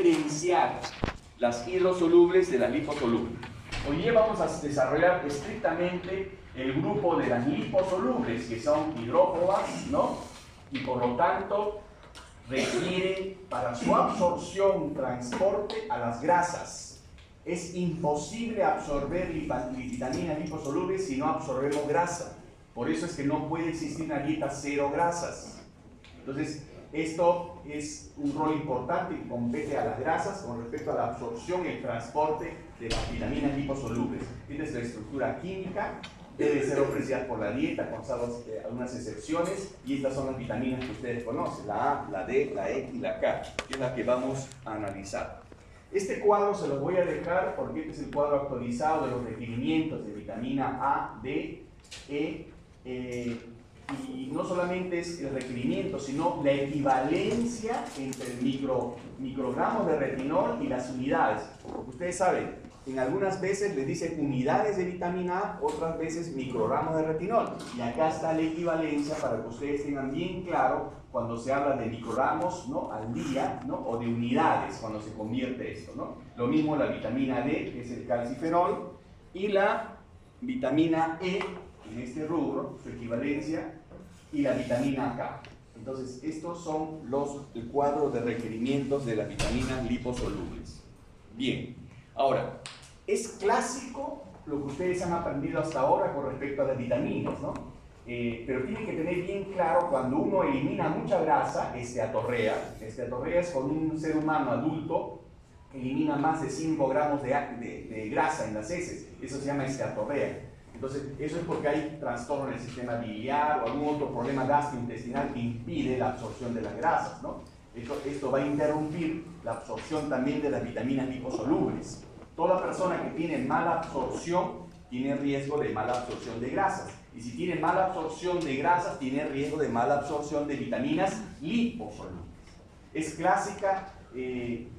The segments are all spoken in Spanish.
diferenciar las hidrosolubles de las liposolubles. Hoy día vamos a desarrollar estrictamente el grupo de las liposolubles, que son hidrófobas, ¿no? Y por lo tanto requieren para su absorción, transporte a las grasas. Es imposible absorber vitaminas liposolubles si no absorbemos grasa. Por eso es que no puede existir una dieta cero grasas. Entonces, esto es un rol importante que compete a las grasas con respecto a la absorción y el transporte de las vitaminas liposolubles. Esta es la estructura química, debe ser ofrecida por la dieta, con algunas excepciones, y estas son las vitaminas que ustedes conocen, la A, la D, la E y la K, que es la que vamos a analizar. Este cuadro se lo voy a dejar porque este es el cuadro actualizado de los requerimientos de vitamina A, D, E, y no solamente es el requerimiento, sino la equivalencia entre el microgramos de retinol y las unidades. Ustedes saben, en algunas veces les dicen unidades de vitamina A, otras veces microgramos de retinol. Y acá está la equivalencia para que ustedes tengan bien claro cuando se habla de microgramos, ¿no?, al día, ¿no?, o de unidades cuando se convierte esto, ¿no? Lo mismo la vitamina D, que es el calciferol, y la vitamina E, en este rubro, su equivalencia, y la vitamina K. Entonces, estos son el cuadro de requerimientos de las vitaminas liposolubles. Bien, ahora, es clásico lo que ustedes han aprendido hasta ahora con respecto a las vitaminas, ¿no? Pero tienen que tener bien claro, cuando uno elimina mucha grasa, esteatorrea es cuando un ser humano adulto elimina más de 5 gramos de grasa en las heces, eso se llama esteatorrea. Entonces, eso es porque hay trastorno en el sistema biliar o algún otro problema gastrointestinal que impide la absorción de las grasas, ¿no? Esto va a interrumpir la absorción también de las vitaminas liposolubles. Toda persona que tiene mala absorción tiene riesgo de mala absorción de grasas. Y si tiene mala absorción de grasas, tiene riesgo de mala absorción de vitaminas liposolubles. Es clásica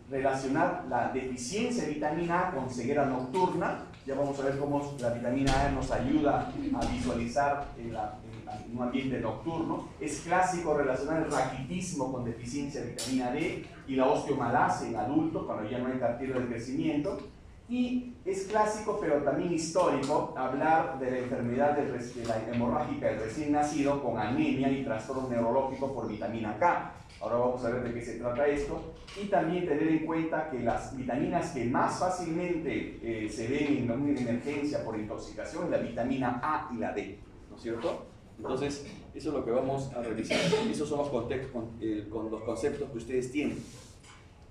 relacionar la deficiencia de vitamina A con ceguera nocturna. Ya vamos a ver cómo la vitamina A nos ayuda a visualizar en un ambiente nocturno. Es clásico relacionar el raquitismo con deficiencia de vitamina D y la osteomalacia en adultos cuando ya no hay cartílago de crecimiento. Y es clásico, pero también histórico, hablar de la enfermedad de la hemorrágica del recién nacido con anemia y trastornos neurológicos por vitamina K. Ahora vamos a ver de qué se trata esto. Y también tener en cuenta que las vitaminas que más fácilmente se ven en una emergencia por intoxicación es la vitamina A y la D, ¿no es cierto? Entonces, eso es lo que vamos a revisar. Esos son los contextos con los conceptos que ustedes tienen.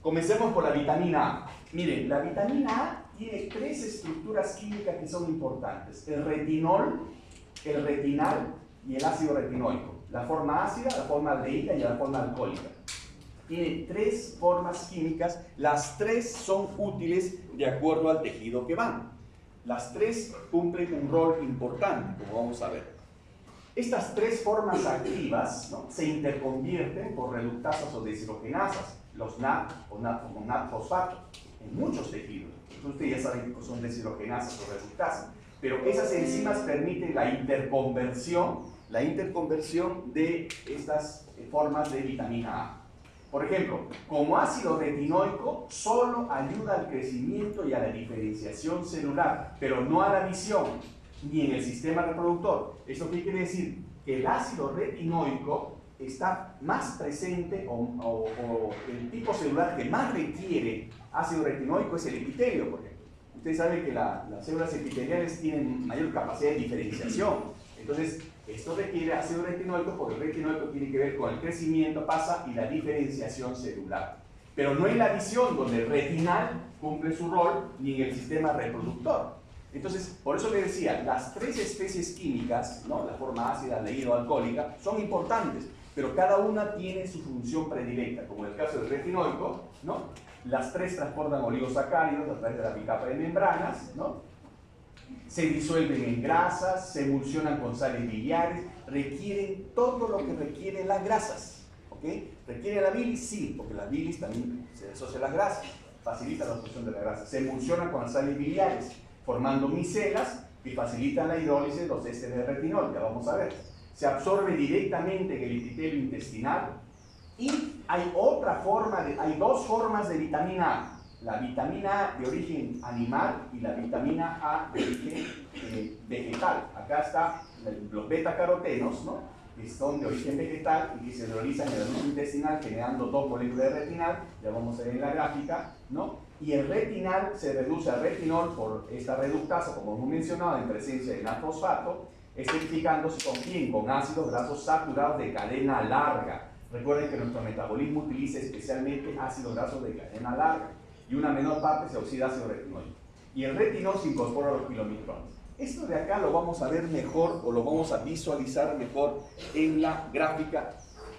Comencemos por la vitamina A. Miren, la vitamina A tiene 3 estructuras químicas que son importantes: el retinol, el retinal y el ácido retinoico. La forma ácida, la forma aldehída y la forma alcohólica. Tiene 3 formas químicas, las 3 son útiles de acuerdo al tejido que van. Las 3 cumplen un rol importante, como vamos a ver. Estas 3 formas activas, ¿no?, se interconvierten por reductasas o deshidrogenasas, los NAD o NAD fosfato, en muchos tejidos. Ustedes ya saben que son deshidrogenasas o reductasas, pero esas enzimas permiten la interconversión de estas formas de vitamina A. Por ejemplo, como ácido retinoico, solo ayuda al crecimiento y a la diferenciación celular, pero no a la visión, ni en el sistema reproductor. ¿Esto qué quiere decir? Que el ácido retinoico está más presente, o el tipo celular que más requiere ácido retinoico es el epitelio, por ejemplo. Ustedes saben que las células epiteliales tienen mayor capacidad de diferenciación. Entonces, esto requiere ácido retinoico porque el retinoico tiene que ver con el crecimiento, pasa, y la diferenciación celular. Pero no en la visión, donde el retinal cumple su rol, ni en el sistema reproductor. Entonces, por eso les decía, las 3 especies químicas, ¿no?, la forma ácida, aldehída o alcohólica, son importantes, pero cada una tiene su función predilecta, como en el caso del retinoico, ¿no? Las 3 transportan oligosacáridos a través de la bicapa de membranas, ¿no? Se disuelven en grasas, se emulsionan con sales biliares, requieren todo lo que requieren las grasas, ¿ok? ¿Requiere la bilis? Sí, porque la bilis también se disocia a las grasas, facilita la absorción de la grasa. Se emulsionan con sales biliares, formando micelas que facilitan la hidrólisis de los ésteres de retinol, ya vamos a ver. Se absorbe directamente en el epitelio intestinal Y hay otra forma, hay dos formas de vitamina A. La vitamina A de origen animal y la vitamina A de origen vegetal. Acá están los betacarotenos, ¿no? Que son de origen vegetal y que se realizan en el ducto intestinal generando dos moléculas de retinal, ya vamos a ver en la gráfica, ¿no? Y el retinal se reduce al retinol por esta reductasa, como hemos mencionado, en presencia de fosfato, esterificándose con quién, con ácidos grasos saturados de cadena larga. Recuerden que nuestro metabolismo utiliza especialmente ácidos grasos de cadena larga y una menor parte se oxida ácido retinoico. Y el retinol se incorpora a los kilomicrones. Esto de acá lo vamos a ver mejor o lo vamos a visualizar mejor en la gráfica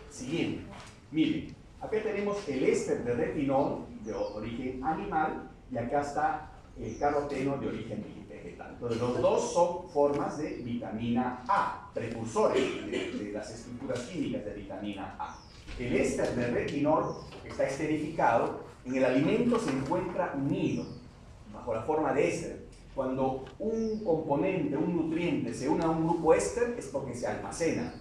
siguiente. Miren, acá tenemos el éster de retinol de origen animal y acá está el caroteno de origen vegetal. Entonces los dos son formas de vitamina A, precursores de las estructuras químicas de vitamina A. El éster de retinol está esterificado, en el alimento se encuentra unido bajo la forma de éster. Cuando un componente, un nutriente se une a un grupo éster es porque se almacena.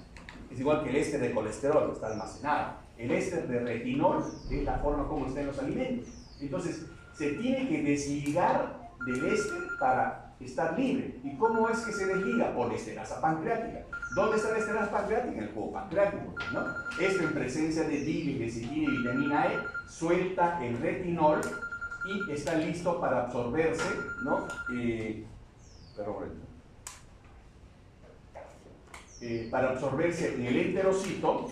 Es igual que el éster de colesterol, está almacenado. El éster de retinol es la forma como está en los alimentos. Entonces, se tiene que desligar del éster para estar libre. ¿Y cómo es que se desliga? Por la esterasa pancreática. ¿Dónde está la esterasa pancreática? En el jugo pancreático, ¿no? Esto en presencia de DIL, lecitina y vitamina E suelta el retinol y está listo para absorberse, ¿no? Para absorberse en el enterocito.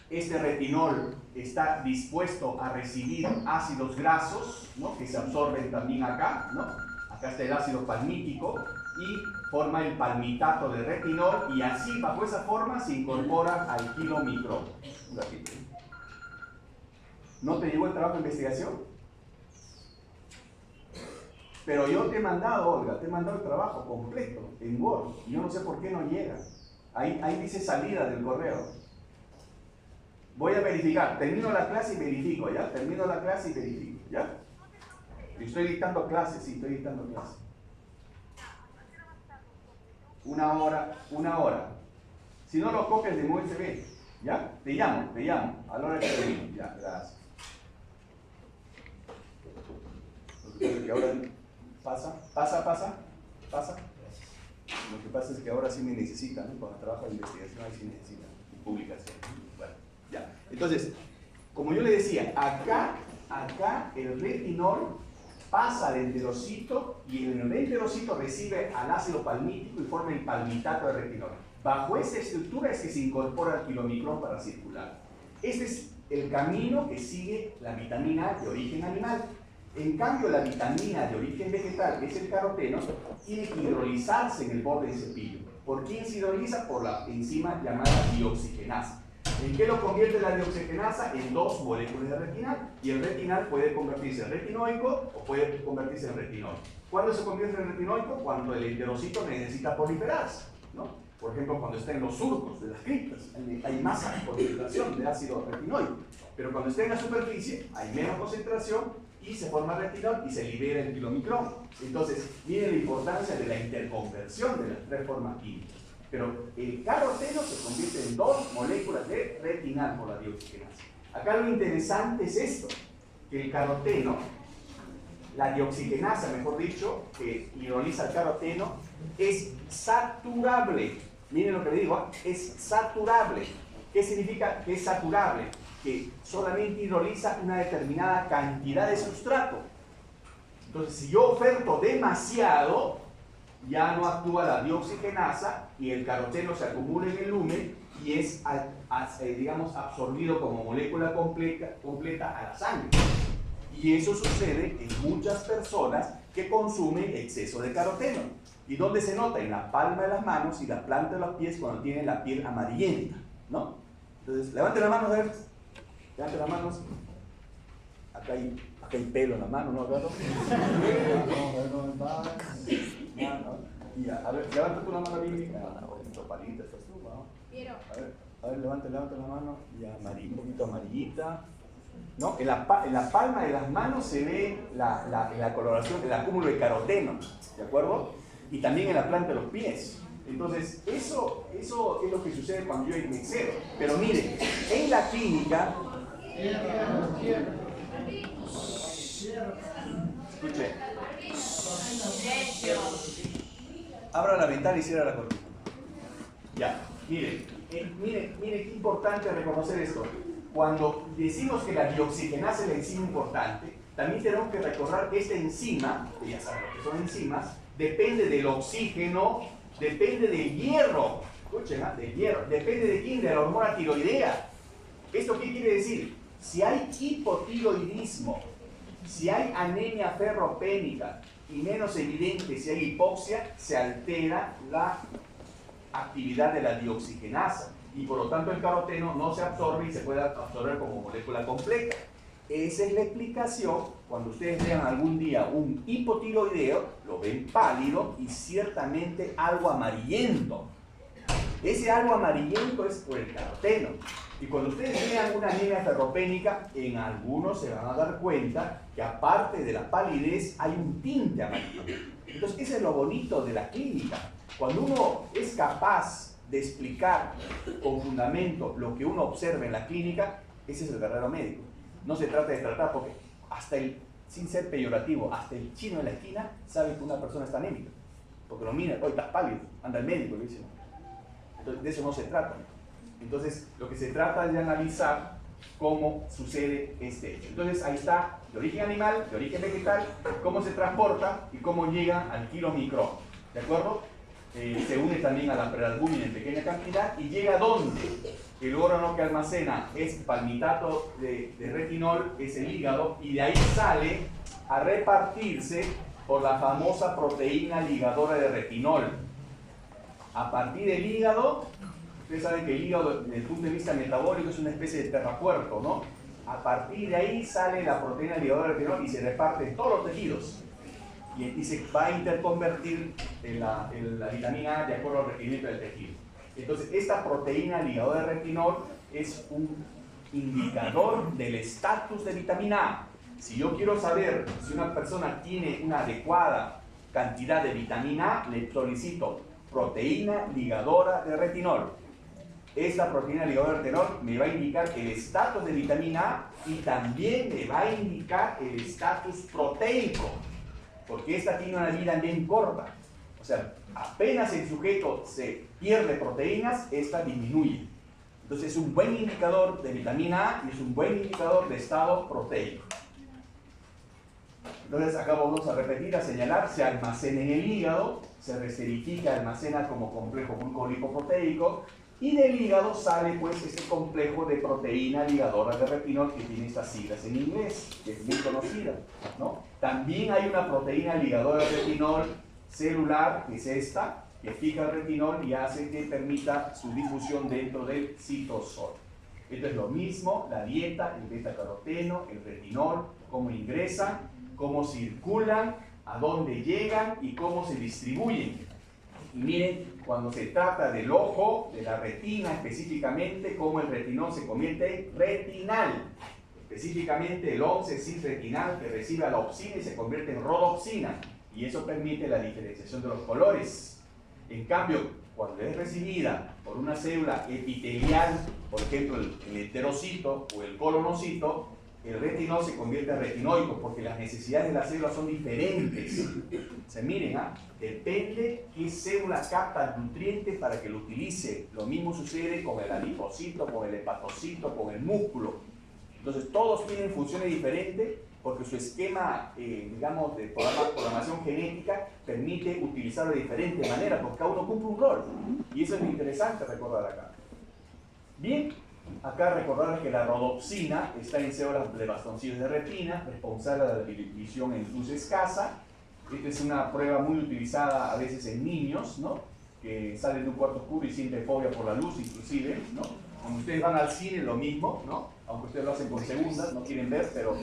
Este retinol está dispuesto a recibir ácidos grasos, ¿no? Que se absorben también acá, ¿no? Acá está el ácido palmítico y forma el palmitato de retinol y así, bajo esa forma, se incorpora al kilomicrón. Un ratito. ¿No te llegó el trabajo de investigación? Pero yo te he mandado, Olga, te he mandado el trabajo completo en Word. Y yo no sé por qué no llega. Ahí dice salida del correo. Voy a verificar. Termino la clase y verifico, ¿ya? Termino la clase y verifico, ¿ya? Estoy dictando clases, sí, estoy dictando clases. Una hora. Si no lo copias de un USB, ¿ya? Te llamo, a la hora que termino. Ya, gracias. Que ahora pasa. Lo que pasa es que ahora sí me necesitan, ¿no? Cuando trabajo en investigación ahí sí necesitan, y publicación. Bueno, ya. Entonces, como yo le decía, acá el retinol pasa al enterocito y en el enterocito recibe al ácido palmítico y forma el palmitato de retinol. Bajo esta estructura es que se incorpora el kilomicrón para circular. Este es el camino que sigue la vitamina A de origen animal. En cambio, la vitamina de origen vegetal, que es el caroteno, tiene que hidrolizarse en el borde del cepillo. ¿Por quién se hidroliza? Por la enzima llamada dioxigenasa. ¿En qué lo convierte la dioxigenasa? En dos moléculas de retinal. Y el retinal puede convertirse en retinoico o puede convertirse en retinol. ¿Cuándo se convierte en retinoico? Cuando el enterocito necesita proliferarse, ¿no? Por ejemplo, cuando está en los surcos de las criptas, hay más concentración de ácido retinoico. Pero cuando está en la superficie, hay menos concentración y se forma retinol y se libera el kilomicrón. Entonces, miren la importancia de la interconversión de las tres formas químicas. Pero el caroteno se convierte en dos moléculas de retinal por la dioxigenasa. Acá lo interesante es esto, que el caroteno, la dioxigenasa, mejor dicho, que hidroliza el caroteno, es saturable. Miren lo que le digo, es saturable. ¿Qué significa que es saturable? Que solamente hidroliza una determinada cantidad de sustrato. Entonces, si yo oferto demasiado, ya no actúa la dioxigenasa y el caroteno se acumula en el lumen y es, digamos, absorbido como molécula completa a la sangre. Y eso sucede en muchas personas que consumen exceso de caroteno. ¿Y dónde se nota? En la palma de las manos y la planta de los pies cuando tienen la piel amarillenta, ¿no? Entonces, levante la mano, a ver. Levante las manos. Acá hay pelo en la mano, ¿no? A ver, levanta tú la mano, Vivi. Palita, estás tú, ¿no? A ver, levanta la mano. Ya, un poquito amarillita. ¿No? En la palma de las manos se ve la coloración, el acúmulo de caroteno, ¿de acuerdo? Y también en la planta de los pies. Entonces, eso es lo que sucede cuando yo excedo. Pero miren, en la clínica... Escuche. Abra la ventana y cierra la cortina. Ya, miren, miren qué importante reconocer esto. Cuando decimos que la dioxigenasa es la enzima importante, también tenemos que recordar que esta enzima, que ya saben lo que son enzimas, depende del oxígeno, depende del hierro. Escuchen, del hierro. Depende de quién, de la hormona tiroidea. ¿Esto qué quiere decir? Si hay hipotiroidismo, si hay anemia ferropénica y menos evidente si hay hipoxia, se altera la actividad de la dioxigenasa y por lo tanto el caroteno no se absorbe y se puede absorber como molécula completa. Esa es la explicación cuando ustedes vean algún día un hipotiroideo, lo ven pálido y ciertamente algo amarillento. Ese algo amarillento es por el caroteno. Y cuando ustedes vean una anemia ferropénica, en algunos se van a dar cuenta que aparte de la palidez hay un tinte amarillo. Entonces, eso es lo bonito de la clínica. Cuando uno es capaz de explicar con fundamento lo que uno observa en la clínica, ese es el verdadero médico. No se trata de tratar, porque hasta sin ser peyorativo, hasta el chino en la esquina sabe que una persona está anémica. Porque lo mira, hoy estás pálido, anda el médico y le dice. Entonces, de eso no se trata. Entonces, lo que se trata es de analizar cómo sucede este hecho. Entonces, ahí está de origen animal, de origen vegetal, cómo se transporta y cómo llega al kilomicrón. ¿De acuerdo? Se une también a la prealbúmina en pequeña cantidad y llega a ¿dónde? El órgano que almacena es palmitato de retinol, es el hígado, y de ahí sale a repartirse por la famosa proteína ligadora de retinol. A partir del hígado, ustedes saben que el hígado desde el punto de vista metabólico es una especie de terrapuerto, ¿no? A partir de ahí sale la proteína ligadora de retinol y se reparte en todos los tejidos. Y se va a interconvertir en la vitamina A de acuerdo al requerimiento del tejido. Entonces, esta proteína ligadora de retinol es un indicador del estatus de vitamina A. Si yo quiero saber si una persona tiene una adecuada cantidad de vitamina A, le solicito proteína ligadora de retinol. Esta proteína ligadora de retinol me va a indicar el estatus de vitamina A y también me va a indicar el estatus proteico, porque esta tiene una vida bien corta. O sea, apenas el sujeto se pierde proteínas, esta disminuye. Entonces es un buen indicador de vitamina A y es un buen indicador de estado proteico. Entonces acá vamos a repetir, a señalar, se almacena en el hígado, se resterifica, almacena como complejo glucolipoproteico y del hígado sale pues este complejo de proteína ligadora de retinol que tiene estas siglas en inglés, que es muy conocida, ¿no? También hay una proteína ligadora de retinol celular, que es esta, que fija el retinol y hace que permita su difusión dentro del citosol. Esto es lo mismo, la dieta, el beta-caroteno, el retinol, cómo ingresan, cómo circulan, a dónde llegan y cómo se distribuyen. Y miren, cuando se trata del ojo, de la retina específicamente, cómo el retinol se convierte en retinal. Específicamente el 11-cis-retinal que recibe a la opsina y se convierte en rodopsina. Y eso permite la diferenciación de los colores. En cambio, cuando es recibida por una célula epitelial, por ejemplo el enterocito o el colonocito, el retinol se convierte en retinoico porque las necesidades de las células son diferentes. Se miren, depende qué célula capta el nutriente para que lo utilice. Lo mismo sucede con el adipocito, con el hepatocito, con el músculo. Entonces todos tienen funciones diferentes porque su esquema, digamos, de programación genética permite utilizarlo de diferente manera porque cada uno cumple un rol. Y eso es muy interesante recordar acá. Bien. Acá recordar que la rodopsina está en células de bastoncillos de retina, responsable de la visión en luz escasa. Esta es una prueba muy utilizada a veces en niños, ¿no? Que salen de un cuarto oscuro y sienten fobia por la luz, inclusive, ¿no? Cuando ustedes van al cine, lo mismo, ¿no? Aunque ustedes lo hacen con segundas, no quieren ver, pero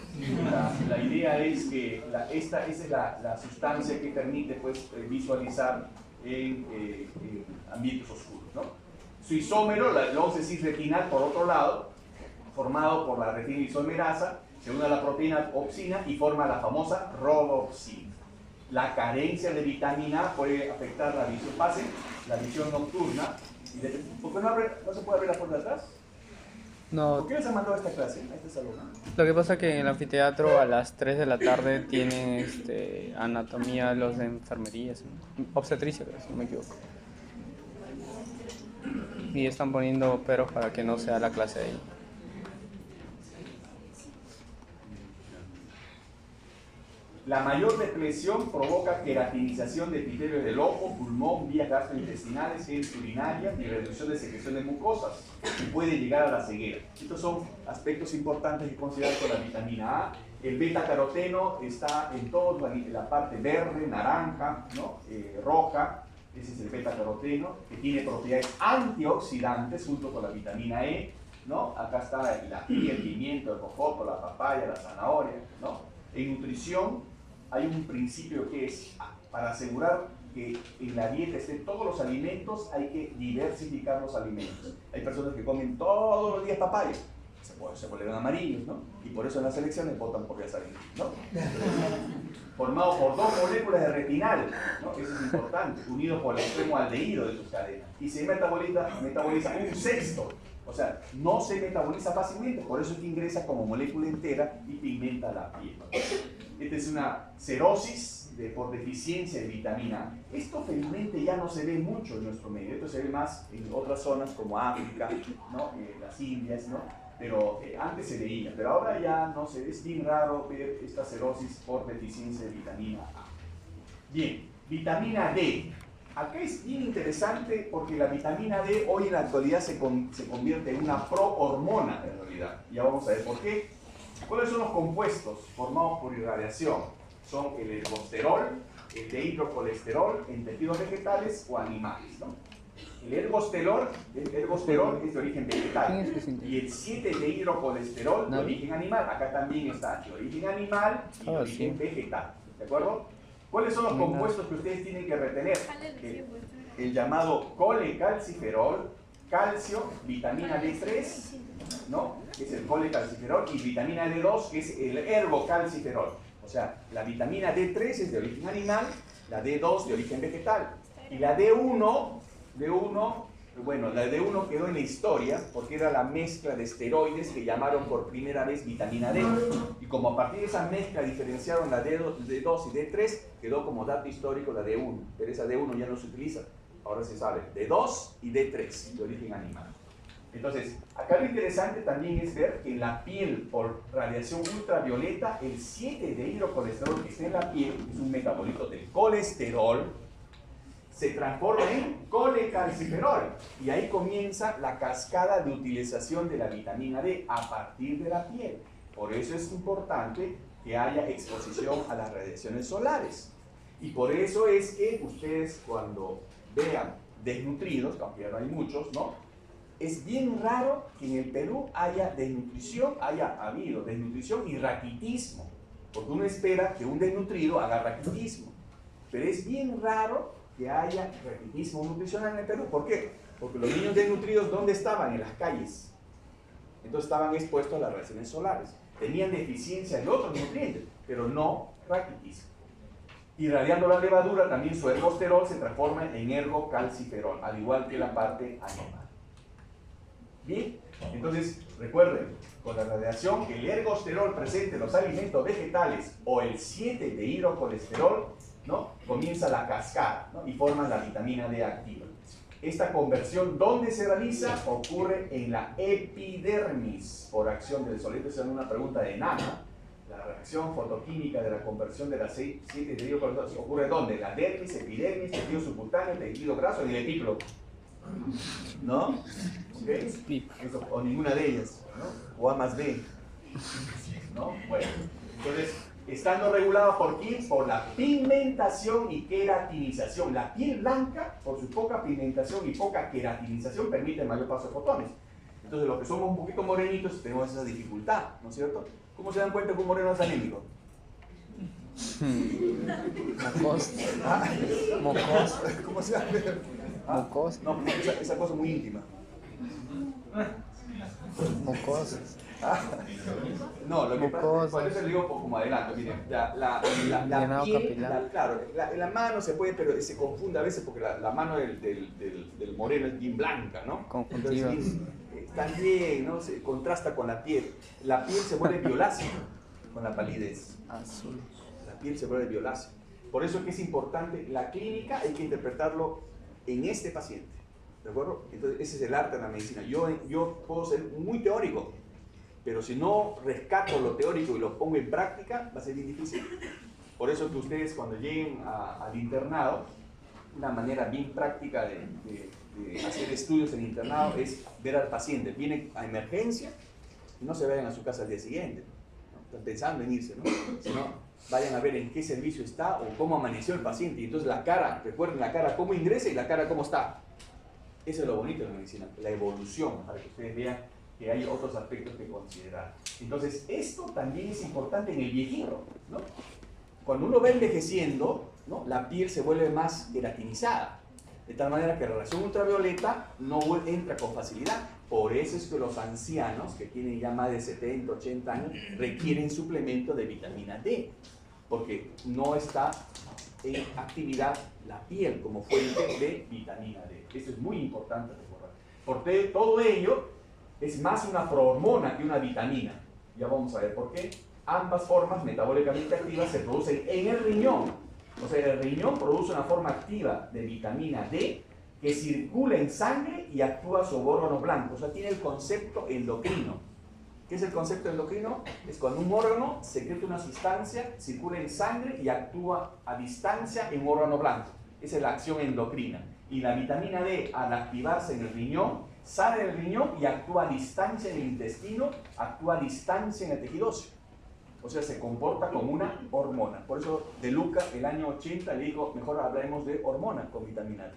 la idea es que esta es la sustancia que permite pues, visualizar en ambientes oscuros, ¿no? Su isómero, el 11-cis-retinal, por otro lado, formado por la retina isomerasa, se une a la proteína opsina y forma la famosa rodopsina. La carencia de vitamina A puede afectar la visión, la visión nocturna. ¿Por qué no se puede abrir la puerta de atrás? No, ¿Por qué les han mandado a esta clase, a este salón? lo que pasa es que en el anfiteatro a las 3 de la tarde tienen anatomía los de enfermería, obstetricia, creo, si no me equivoco. Y están poniendo peros para que no sea la clase ahí. La mayor depresión provoca queratinización de epitelio del ojo, pulmón, vías gastrointestinales, heces urinarias y reducción de secreción de mucosas, y puede llegar a la ceguera. Estos son aspectos importantes que considerar con la vitamina A. El beta-caroteno está en toda la parte verde, naranja, ¿no? Roja. Ese es el beta-caroteno, que tiene propiedades antioxidantes junto con la vitamina E, ¿no? Acá está la pía, el pimiento, el jojoto, la papaya, la zanahoria, ¿no? En nutrición hay un principio que es, para asegurar que en la dieta estén todos los alimentos, hay que diversificar los alimentos. Hay personas que comen todos los días papaya, se vuelven amarillos, ¿no? Y por eso en las elecciones votan por Yazarín, ¿no? Formado por dos moléculas de retinal, ¿no? Eso es importante, unidos por el extremo aldehído de sus cadenas. Y se metaboliza un sexto. O sea, no se metaboliza fácilmente, por eso es que ingresa como molécula entera y pigmenta la piel. Esta es una cirrosis por deficiencia de vitamina A. Esto felizmente ya no se ve mucho en nuestro medio, esto se ve más en otras zonas como África, ¿no? Las Indias, ¿no? Pero antes se veía, pero ahora ya no se ve, es bien raro ver esta cirrosis por deficiencia de vitamina A. Bien, vitamina D. Acá es bien interesante porque la vitamina D hoy en la actualidad se convierte en una prohormona en realidad. Ya vamos a ver por qué. ¿Cuáles son los compuestos formados por irradiación? Son el ergosterol, el dehidrocolesterol en tejidos vegetales o animales, ¿no? El ergosterol es de origen vegetal y el 7-dehidrocolesterol de origen animal. Acá también está de origen animal y de origen vegetal. ¿De acuerdo? ¿Cuáles son los compuestos que ustedes tienen que retener? El llamado colecalciferol, calcio, vitamina D3, ¿no? Que es el colecalciferol, y vitamina D2, que es el ergocalciferol. O sea, la vitamina D3 es de origen animal, la D2 de origen vegetal. Y la D1, bueno, la D1 quedó en la historia porque era la mezcla de esteroides que llamaron por primera vez vitamina D. Y como a partir de esa mezcla diferenciaron la D2 y D3, quedó como dato histórico la D1. Pero esa D1 ya no se utiliza. Ahora se sabe D2 y D3 de origen animal. Entonces, acá lo interesante también es ver que en la piel, por radiación ultravioleta, el 7-dehidrocolesterol que está en la piel, que es un metabolito del colesterol, se transforma en colecalciferol. Y ahí comienza la cascada de utilización de la vitamina D a partir de la piel. Por eso es importante que haya exposición a las radiaciones solares. Y por eso es que ustedes cuando vean desnutridos, aunque ya no hay muchos, ¿no? Es bien raro que en el Perú haya habido desnutrición y raquitismo, porque uno espera que un desnutrido haga raquitismo, pero es bien raro que haya raquitismo nutricional en el Perú. ¿Por qué? Porque los niños desnutridos, ¿dónde estaban? En las calles. Entonces estaban expuestos a las radiaciones solares, tenían deficiencia de otros nutrientes, pero no raquitismo. Irradiando la levadura, también su ergosterol se transforma en ergocalciferol, al igual que la parte animal. Bien, entonces recuerden, con la radiación, el ergosterol presente en los alimentos vegetales o el 7-dehidrocolesterol, ¿no? Comienza la cascada, ¿no? Y forma la vitamina D activa. Esta conversión, ¿dónde se realiza? Ocurre en la epidermis por acción del sol. Esta es una pregunta de Nana. La reacción fotoquímica de la conversión de la 7-dehidrocolesterol ocurre ¿dónde? La dermis, epidermis, tejido subcutáneo, tejido graso y el epíplomo. ¿No? ¿Okay? Eso, o ninguna de ellas, ¿no? O A más B, ¿no? Bueno, entonces, estando regulado por quién? Por la pigmentación y queratinización. La piel blanca, por su poca pigmentación y poca queratinización, permite el mayor paso de fotones. Entonces, los que somos un poquito morenitos tenemos esa dificultad, ¿no es cierto? ¿Cómo se dan cuenta que un moreno es anémico? Mocos. Mocos. ¿Cómo se llama? Mocos. No, esa cosa es muy íntima. Mocos. Ah, no, lo que pasa es, por eso le digo como adelanto, miren, la piel, claro, en la mano se puede, pero se confunde a veces porque la mano del moreno es bien blanca, ¿no? Conjuntiva. Entonces, también, ¿no? Se contrasta con la piel. La piel se vuelve violácea con la palidez. Azul. La piel se vuelve violácea. Por eso es que es importante, la clínica hay que interpretarlo en este paciente, ¿de acuerdo? Entonces, ese es el arte de la medicina. Yo puedo ser muy teórico, pero si no rescato lo teórico y lo pongo en práctica, va a ser bien difícil. Por eso que ustedes cuando lleguen al internado, una manera bien práctica de hacer estudios en internado es ver al paciente. Vienen a emergencia y no se vayan a su casa al día siguiente, ¿no? Están pensando en irse, ¿no? Sino vayan a ver en qué servicio está o cómo amaneció el paciente. Y entonces la cara, recuerden la cara cómo ingresa y la cara cómo está. Eso es lo bonito de la medicina, la evolución, para que ustedes vean que hay otros aspectos que considerar. Entonces, esto también es importante en el viejito, ¿no? Cuando uno va envejeciendo, ¿no? La piel se vuelve más queratinizada, de tal manera que la radiación ultravioleta no entra con facilidad. Por eso es que los ancianos, que tienen ya más de 70, 80 años, requieren suplemento de vitamina D, porque no está en actividad la piel como fuente de vitamina D. Eso es muy importante recordar. Porque todo ello es más una prohormona que una vitamina. Ya vamos a ver por qué. Ambas formas metabólicamente activas se producen en el riñón. O sea, el riñón produce una forma activa de vitamina D que circula en sangre y actúa sobre órganos blancos. O sea, tiene el concepto endocrino. ¿Qué es el concepto endocrino? Es cuando un órgano secreta una sustancia, circula en sangre y actúa a distancia en un órgano blanco. Esa es la acción endocrina. Y la vitamina D, al activarse en el riñón, sale del riñón y actúa a distancia en el intestino, actúa a distancia en el tejido óseo. O sea, se comporta como una hormona. Por eso De Luca, el año 80, le dijo, mejor hablaremos de hormona con vitamina D.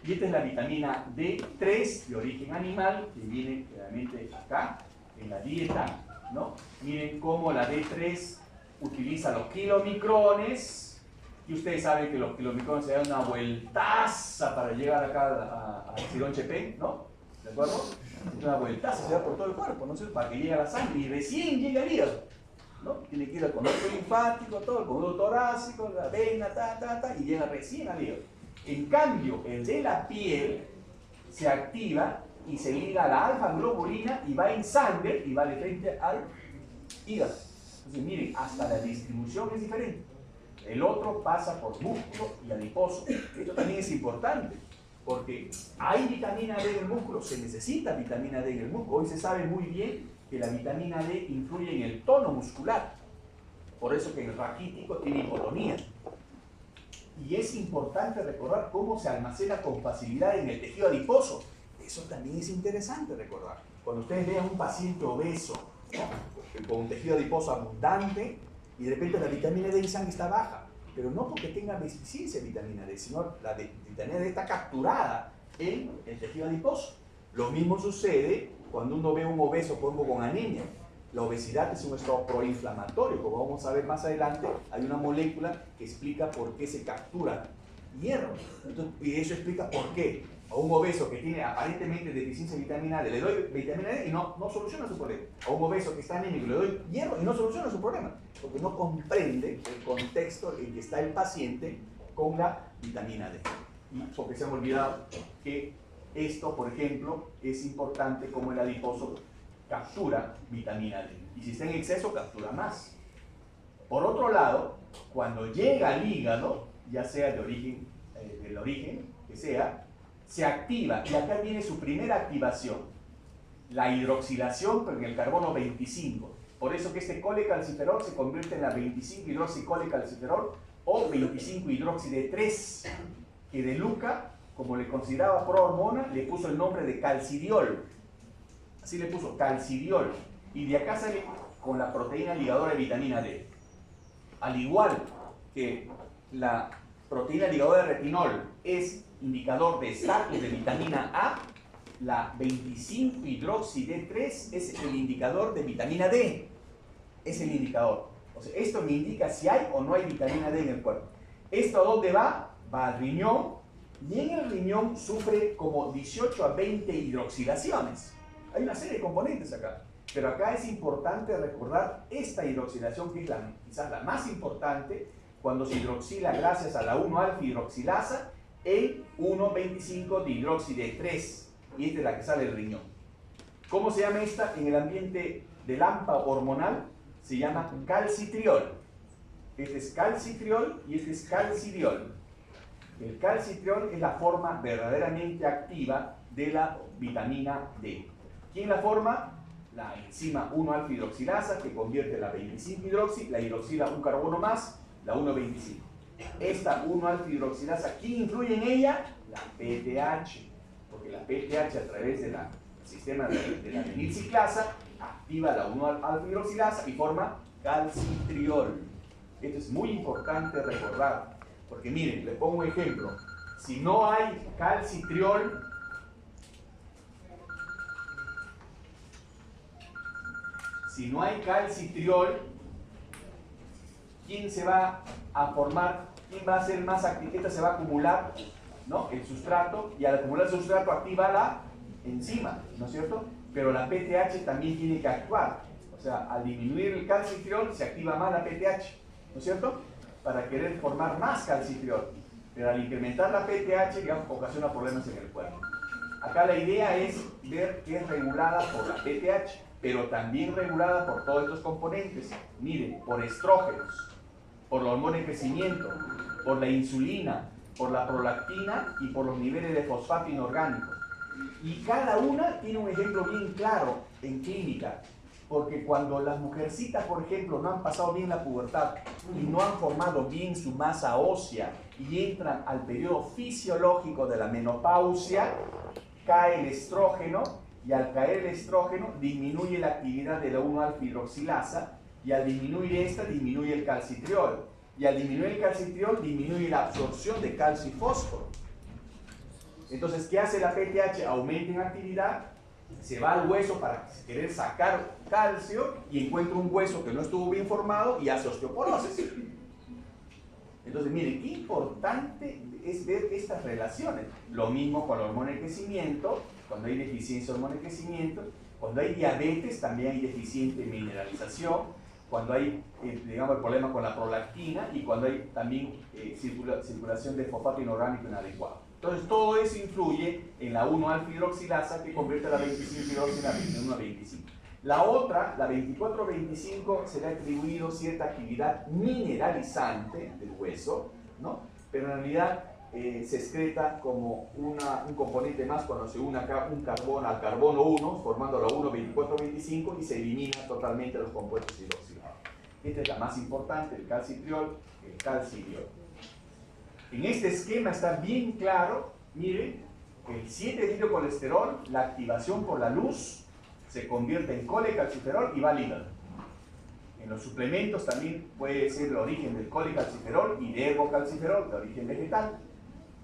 Y esta es la vitamina D3 de origen animal, que viene realmente acá, en la dieta, ¿no? Miren cómo la D3 utiliza los kilomicrones, y ustedes saben que los kilomicrones se dan una vueltaza para llegar acá al Cirón Chepén, ¿no? ¿De acuerdo? Una vueltaza se da por todo el cuerpo, ¿no? Para que llegue a la sangre, y recién llega al hígado, ¿no? Tiene que ir al conducto linfático, todo, el conducto torácico, la vena, y llega recién al hígado. En cambio, el de la piel se activa y se liga a la alfa-globulina y va en sangre y va de frente al hígado. Entonces, miren, hasta la distribución es diferente. El otro pasa por músculo y adiposo. Esto también es importante, porque hay vitamina D en el músculo, se necesita vitamina D en el músculo. Hoy se sabe muy bien que la vitamina D influye en el tono muscular. Por eso que el raquítico tiene hipotonía. Y es importante recordar cómo se almacena con facilidad en el tejido adiposo. Eso también es interesante recordar. Cuando ustedes vean un paciente obeso, ¿no? Con un tejido adiposo abundante, y de repente la vitamina D en sangre está baja, pero no porque tenga deficiencia de vitamina D, sino la vitamina D está capturada en el tejido adiposo. Lo mismo sucede cuando uno ve a un obeso, por ejemplo, con anemia. La obesidad es un estado proinflamatorio, como vamos a ver más adelante, hay una molécula que explica por qué se captura hierro. Entonces, y eso explica por qué a un obeso que tiene aparentemente deficiencia de vitamina D le doy vitamina D y no soluciona su problema. A un obeso que está anémico le doy hierro y no soluciona su problema, porque no comprende el contexto en que está el paciente con la vitamina D. Y porque se han olvidado que esto, por ejemplo, es importante como el adiposo captura vitamina D. Y si está en exceso, captura más. Por otro lado, cuando llega al hígado, ya sea del origen que sea, se activa, y acá viene su primera activación, la hidroxilación con el carbono 25. Por eso que este colecalciferol se convierte en la 25-hidroxicolecalciferol o 25-hidroxide-3, que De Luca, como le consideraba prohormona, le puso el nombre de calcidiol. Así le puso calcidiol. Y de acá sale con la proteína ligadora de vitamina D. Al igual que la proteína ligadora de retinol es indicador de estatus de vitamina A, la 25-hidroxide-3 es el indicador de vitamina D. Es el indicador. O sea, esto me indica si hay o no hay vitamina D en el cuerpo. ¿Esto a dónde va? Va al riñón, y en el riñón sufre como 18 a 20 hidroxilaciones. Hay una serie de componentes acá. Pero acá es importante recordar esta hidroxilación, que es quizás la más importante, cuando se hidroxila gracias a la 1-alfa-hidroxilasa en 1,25 dihidroxide-3, y esta es la que sale del riñón. ¿Cómo se llama esta en el ambiente del AMPA hormonal? Se llama calcitriol. Este es calcitriol y este es calcidiol. El calcitriol es la forma verdaderamente activa de la vitamina D. ¿Quién la forma? La enzima 1-alfa-hidroxilasa, que convierte la 25-hidroxi, la hidroxila un carbono más, la 1,25. Esta 1-alfa-hidroxilasa, ¿quién influye en ella? La PTH, porque la PTH a través del sistema de la vinilciclasa activa la 1-alfa-hidroxilasa y forma calcitriol. Esto es muy importante recordar, porque miren, les pongo un ejemplo. Si no hay calcitriol, ¿quién se va a formar? ¿Quién va a ser más activo? Esta se va a acumular, ¿no? El sustrato, y al acumular el sustrato activa la enzima, ¿no es cierto? Pero la PTH también tiene que actuar. O sea, al disminuir el calcitriol se activa más la PTH, ¿no es cierto? Para querer formar más calcitriol. Pero al incrementar la PTH, digamos, ocasiona problemas en el cuerpo. Acá la idea es ver que es regulada por la PTH, pero también regulada por todos estos componentes. Miren, por estrógenos, por la hormona de crecimiento, por la insulina, por la prolactina y por los niveles de fosfato inorgánico. Y cada una tiene un ejemplo bien claro en clínica, porque cuando las mujercitas, por ejemplo, no han pasado bien la pubertad y no han formado bien su masa ósea y entran al periodo fisiológico de la menopausia, cae el estrógeno, y al caer el estrógeno disminuye la actividad de la 1-alfa-hidroxilasa, y al disminuir esta disminuye el calcitriol, y al disminuir el calcitriol disminuye la absorción de calcio y fósforo. Entonces, ¿qué hace la PTH? Aumenta en actividad, se va al hueso para querer sacar calcio y encuentra un hueso que no estuvo bien formado y hace osteoporosis. Entonces, miren, qué importante es ver estas relaciones. Lo mismo con la hormona de crecimiento, cuando hay deficiencia de hormona de crecimiento, cuando hay diabetes también hay deficiente mineralización, cuando hay, digamos, el problema con la prolactina y cuando hay también circulación de fosfato inorgánico inadecuado. Entonces, todo eso influye en la 1-alfa-hidroxilasa que convierte la 25-hidroxilasa en 1,25. La otra, la 24-25, se le ha atribuido cierta actividad mineralizante del hueso, ¿no? Pero en realidad se excreta como un componente más cuando se une acá un carbono al carbono 1, formando la 1,24-25, y se elimina totalmente los compuestos hidroxilados. Esta es la más importante, el calcitriol, el calcidiol. En este esquema está bien claro, miren, el 7-dihidrocolesterol, la activación por la luz, se convierte en colecalciferol y va al hígado. En los suplementos también puede ser el origen del colecalciferol y de ergocalciferol, de origen vegetal.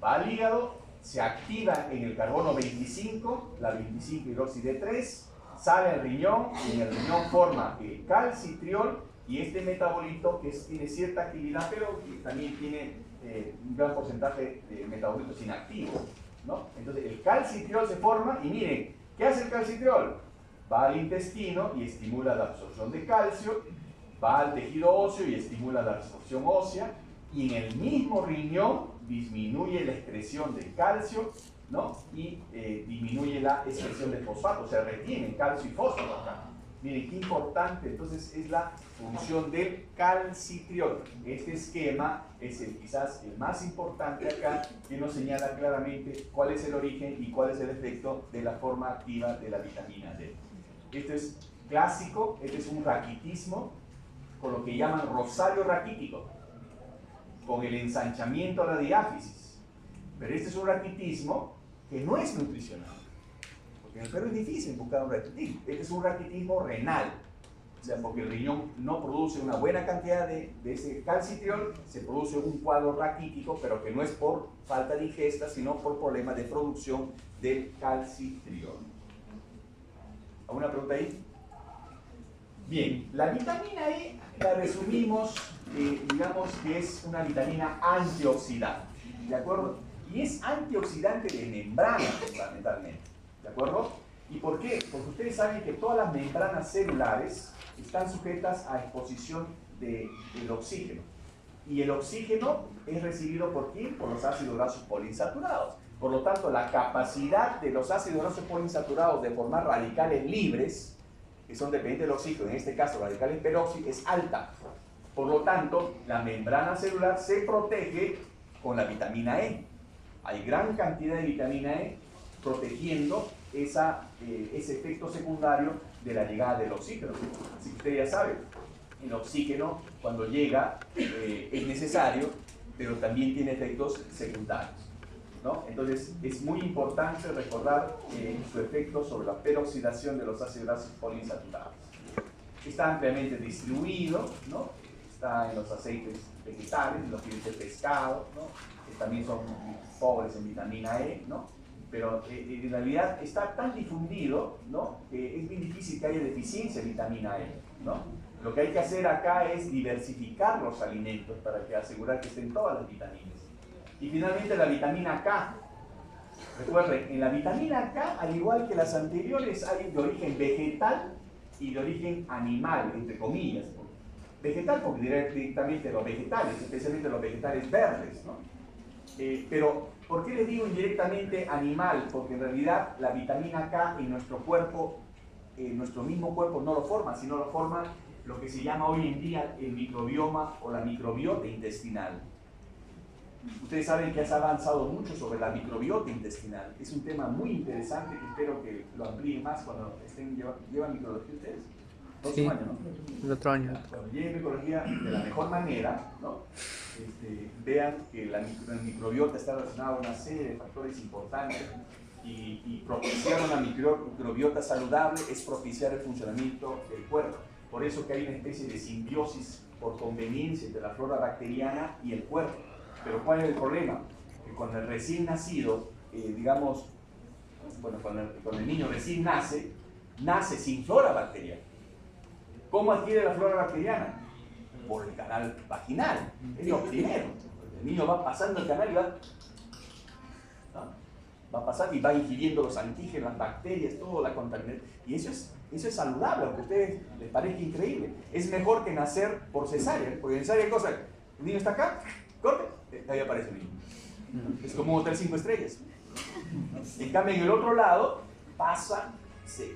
Va al hígado, se activa en el carbono 25, la 25-hidroxide-3, sale al riñón y en el riñón forma el calcitriol y este metabolito que tiene cierta actividad, pero que también tiene un gran porcentaje de metabolitos inactivos, ¿no? Entonces el calcitriol se forma y miren, ¿qué hace el calcitriol? Va al intestino y estimula la absorción de calcio, va al tejido óseo y estimula la absorción ósea, y en el mismo riñón disminuye la excreción de calcio, ¿no? Y disminuye la excreción de fosfato, o sea, retiene calcio y fósforo acá. Miren qué importante, entonces es la función del calcitriol. Este esquema es quizás el más importante acá, que nos señala claramente cuál es el origen y cuál es el efecto de la forma activa de la vitamina D. Este es clásico, este es un raquitismo, con lo que llaman rosario raquítico, con el ensanchamiento a la diáfisis. Pero este es un raquitismo que no es nutricional, porque en el perro es difícil buscar un raquitismo. Este es un raquitismo renal, o sea, porque el riñón no produce una buena cantidad de ese calcitriol, se produce un cuadro raquítico, pero que no es por falta de ingesta, sino por problemas de producción del calcitriol. ¿Alguna pregunta ahí? Bien, la vitamina E la resumimos, digamos que es una vitamina antioxidante, ¿de acuerdo? Y es antioxidante de membrana fundamentalmente, ¿de acuerdo? ¿Y por qué? Porque ustedes saben que todas las membranas celulares están sujetas a exposición del oxígeno. Y el oxígeno es recibido ¿por quién? Por los ácidos grasos poliinsaturados. Por lo tanto, la capacidad de los ácidos grasos poliinsaturados de formar radicales libres, que son dependientes del oxígeno, en este caso radicales peroxi, es alta. Por lo tanto, la membrana celular se protege con la vitamina E. Hay gran cantidad de vitamina E protegiendo ese efecto secundario de la llegada del oxígeno. Así que usted ya sabe, el oxígeno cuando llega es necesario, pero también tiene efectos secundarios, ¿no? Entonces es muy importante recordar su efecto sobre la peroxidación de los ácidos grasos poliinsaturados. Está ampliamente distribuido, ¿no? Está en los aceites vegetales, en los filetes de pescado, ¿no? Que también son pobres en vitamina E, ¿no? Pero en realidad está tan difundido, ¿no? Que es bien difícil que haya deficiencia de vitamina E, ¿no? Lo que hay que hacer acá es diversificar los alimentos para asegurar que estén todas las vitaminas. Y finalmente la vitamina K. Recuerden, en la vitamina K, al igual que las anteriores, hay de origen vegetal y de origen animal, entre comillas. Vegetal porque directamente los vegetales, especialmente los vegetales verdes, ¿no? Pero, ¿por qué les digo indirectamente animal? Porque en realidad la vitamina K en nuestro cuerpo, en nuestro mismo cuerpo no lo forma, sino lo forma lo que se llama hoy en día el microbioma o la microbiota intestinal. Ustedes saben que has avanzado mucho sobre la microbiota intestinal. Es un tema muy interesante que espero que lo amplíen más cuando llevan microbiología ustedes. Sí, Año, ¿no? el otro año. Cuando lleven microbiología de la mejor manera, ¿no? Vean que la microbiota está relacionada a una serie de factores importantes y propiciar una microbiota saludable es propiciar el funcionamiento del cuerpo. Por eso que hay una especie de simbiosis por conveniencia entre la flora bacteriana y el cuerpo. Pero ¿cuál es el problema? Que cuando el recién nacido, digamos, bueno, cuando el niño recién nace sin flora bacteriana. ¿Cómo adquiere la flora bacteriana? Por el canal vaginal. Es lo primero. El niño va pasando el canal y va pasando y va ingiriendo los antígenos, las bacterias, toda la contaminación. Y eso es saludable, aunque a ustedes les parezca increíble. Es mejor que nacer por cesárea, porque en cesárea, cosa, el niño está acá, corte, ahí aparece el niño. Es como un hotel 5 estrellas. En cambio, en el otro lado, pasa, se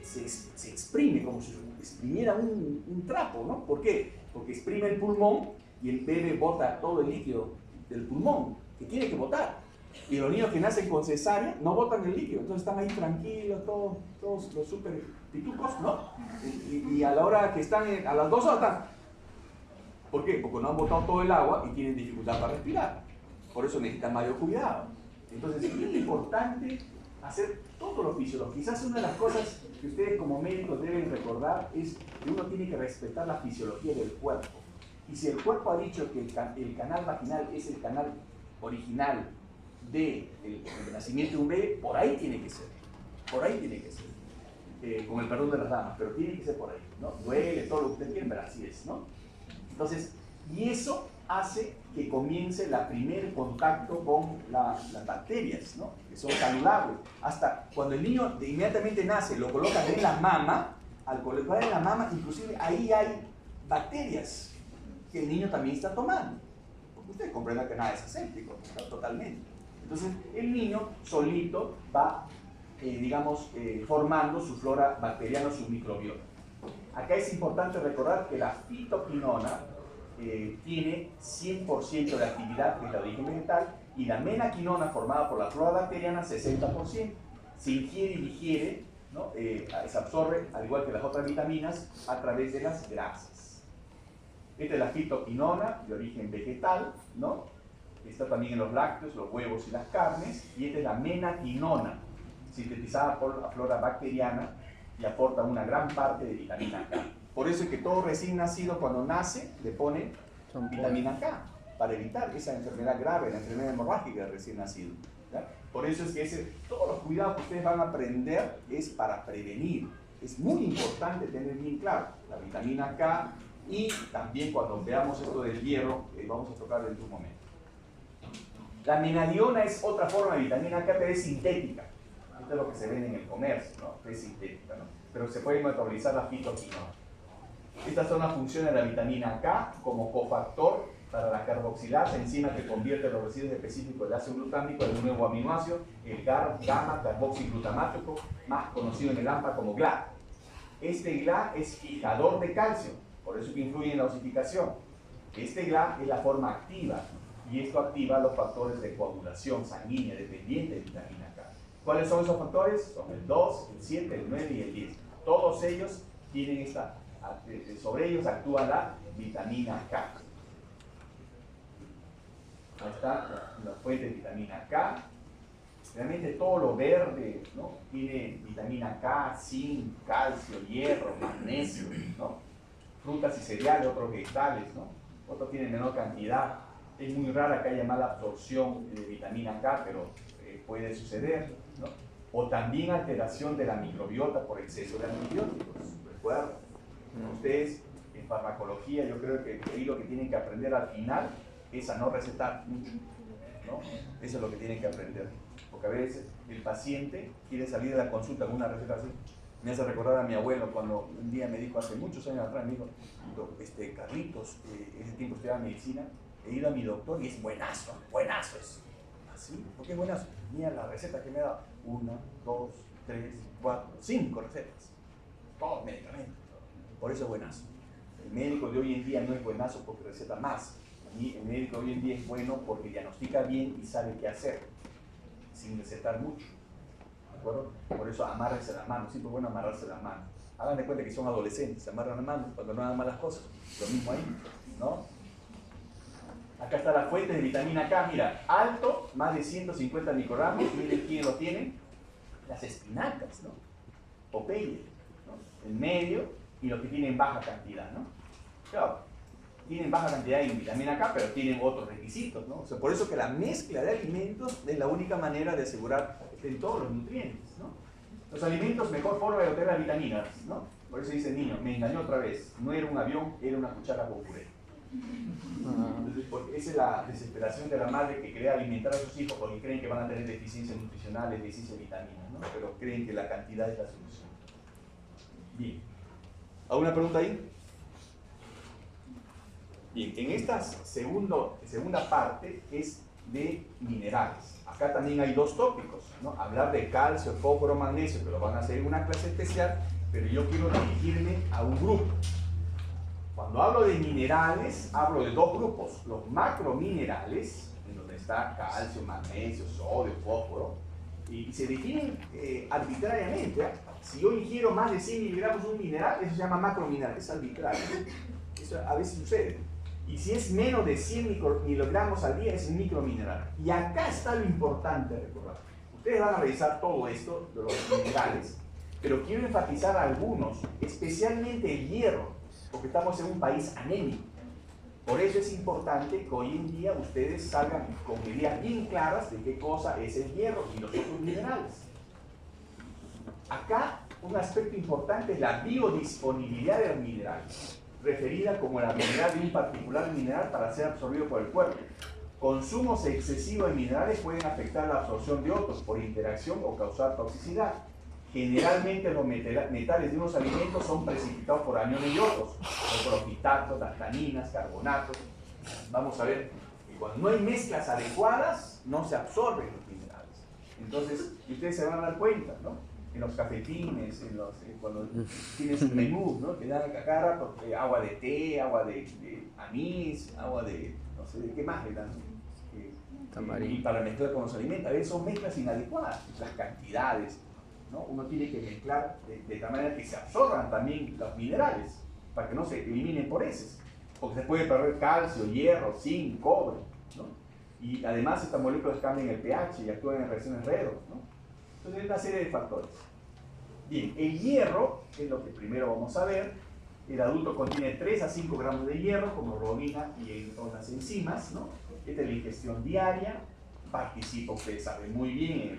exprime, como si exprimiera un trapo, ¿no? ¿Por qué? Porque exprime el pulmón y el bebé bota todo el líquido del pulmón, que tiene que botar. Y los niños que nacen con cesárea no botan el líquido, entonces están ahí tranquilos, todos los súper pitucos, ¿no? Y a la hora que están, a las 2 horas están. ¿Por qué? Porque no han botado todo el agua y tienen dificultad para respirar. Por eso necesitan mayor cuidado. Entonces es muy importante hacer todo lo fisiológico. Quizás una de las cosas que ustedes como médicos deben recordar es que uno tiene que respetar la fisiología del cuerpo. Y si el cuerpo ha dicho que el canal vaginal es el canal original del nacimiento de un bebé, por ahí tiene que ser. Por ahí tiene que ser. Con el perdón de las damas, pero tiene que ser por ahí, ¿no? Duele, todo lo que ustedes quieren, pero así es, ¿no? Entonces, y eso hace que comience el primer contacto con las bacterias, ¿no? Que son saludables. Hasta cuando el niño inmediatamente nace, lo colocan en la mama, al colocar en la mama, inclusive ahí hay bacterias que el niño también está tomando. Porque ustedes comprendan que nada es aséptico, ¿no? Totalmente. Entonces, el niño solito va, formando su flora bacteriana, su microbiota. Acá es importante recordar que la fitoquinona tiene 100% de actividad que es de origen vegetal y la menaquinona formada por la flora bacteriana 60%. Se ingiere y digiere, ¿no? Se absorbe, al igual que las otras vitaminas, a través de las grasas. Esta es la fitoquinona de origen vegetal, ¿no? Está también en los lácteos, los huevos y las carnes. Y esta es la menaquinona, sintetizada por la flora bacteriana y aporta una gran parte de vitamina K. Por eso es que todo recién nacido, cuando nace, le pone vitamina K, para evitar esa enfermedad grave, la enfermedad hemorrágica del recién nacido, ¿ya? Por eso es que todos los cuidados que ustedes van a aprender es para prevenir. Es muy importante tener bien claro la vitamina K y también cuando veamos esto del hierro, vamos a tocar dentro de un momento. La menadiona es otra forma de vitamina K, pero es sintética. Esto es lo que se vende en el comercio, ¿no? Es sintética, ¿no? Pero se puede metabolizar la fitoquinoa. Estas son las funciones de la vitamina K como cofactor para la carboxilasa, enzima que convierte los residuos específicos del ácido glutámico en un nuevo aminoácido, el gamma carboxiglutamático, más conocido en el AMPA como GLA. Este GLA es fijador de calcio, por eso que influye en la osificación. Este GLA es la forma activa, y esto activa los factores de coagulación sanguínea dependiente de vitamina K. ¿Cuáles son esos factores? Son el 2, el 7, el 9 y el 10. Todos ellos tienen sobre ellos actúa la vitamina K. Ahí está la fuente de vitamina K. Realmente todo lo verde, ¿no? Tiene vitamina K, zinc, calcio, hierro, magnesio, ¿no? Frutas y cereales, otros vegetales, ¿no? Otros tienen menor cantidad. Es muy rara que haya mala absorción de vitamina K, pero puede suceder, ¿no? O también alteración de la microbiota por exceso de antibióticos. Recuerden, ustedes en farmacología yo creo que ahí lo que tienen que aprender al final es a no recetar mucho, ¿no? Eso es lo que tienen que aprender. Porque a veces el paciente quiere salir de la consulta con una receta así. Me hace recordar a mi abuelo cuando un día me dijo, hace muchos años atrás, me dijo, Carlitos, ese tiempo estudiaba medicina, he ido a mi doctor y es buenazo es. ¿Así? ¿Por qué es buenazo? Mira la receta que me da. 1, 2, 3, 4, 5 recetas. Todos medicamentos. Por eso es buenazo. El médico de hoy en día no es buenazo porque receta más. Y el médico de hoy en día es bueno porque diagnostica bien y sabe qué hacer, sin recetar mucho. ¿De acuerdo? Por eso amárrense las manos. Siempre es bueno amarrarse las manos. Hagan de cuenta que son adolescentes, se amarran las manos cuando no hagan malas cosas. Lo mismo ahí, ¿no? Acá está la fuente de vitamina K, mira, alto, más de 150 microgramos, miren quién lo tiene, las espinacas, ¿no? Popeye, ¿no? En medio, y los que tienen baja cantidad, ¿no? Claro, tienen baja cantidad de vitamina K, pero tienen otros requisitos, ¿no? O sea, por eso que la mezcla de alimentos es la única manera de asegurar que estén todos los nutrientes, ¿no? Los alimentos, mejor forma de obtener las vitaminas, ¿no? Por eso dice el niño, me engañó otra vez, no era un avión, era una cuchara con puré. Entonces, porque esa es la desesperación de la madre que quiere alimentar a sus hijos porque creen que van a tener deficiencias nutricionales, deficiencias de vitaminas, ¿no? Pero creen que la cantidad es la solución. Bien. ¿Alguna pregunta ahí? Bien, en esta segunda parte es de minerales. Acá también hay dos tópicos, ¿no? Hablar de calcio, fósforo, magnesio, que lo van a hacer en una clase especial, pero yo quiero dirigirme a un grupo. Cuando hablo de minerales, hablo de dos grupos. Los macrominerales, en donde está calcio, magnesio, sodio, fósforo, y se definen arbitrariamente, ¿eh? Si yo ingiero más de 100 miligramos de un mineral, eso se llama macromineral, es arbitrario. Eso a veces sucede. Y si es menos de 100 miligramos al día, es micromineral. Y acá está lo importante, recordar. Ustedes van a revisar todo esto de los minerales, pero quiero enfatizar algunos, especialmente el hierro, porque estamos en un país anémico. Por eso es importante que hoy en día ustedes salgan con ideas bien claras de qué cosa es el hierro y los otros minerales. Acá un aspecto importante es la biodisponibilidad de los minerales, referida como la habilidad de un particular mineral para ser absorbido por el cuerpo. Consumos excesivos de minerales pueden afectar la absorción de otros por interacción o causar toxicidad. Generalmente los metales de unos alimentos son precipitados por aniones y otros, por profitatos, taninas, carbonatos. Vamos a ver que cuando no hay mezclas adecuadas, no se absorben los minerales. Entonces, ustedes se van a dar cuenta, ¿no? En los cafetines, cuando tienes un menú, ¿no? Que dan a cada rato agua de té, agua de anís, agua de, no sé, ¿de qué más le dan? Y para mezclar con los alimentos. A veces son mezclas inadecuadas, las cantidades, ¿no? Uno tiene que mezclar de tal manera que se absorban también los minerales, para que no se eliminen por heces, porque se puede perder calcio, hierro, zinc, cobre, ¿no? Y además estas moléculas cambian el pH y actúan en reacciones redox, ¿no? Entonces hay una serie de factores. Bien, el hierro, que es lo que primero vamos a ver, el adulto contiene 3 a 5 gramos de hierro, como hemoglobina y otras enzimas, ¿no? Esta es la ingestión diaria, participa, ustedes saben muy bien, en el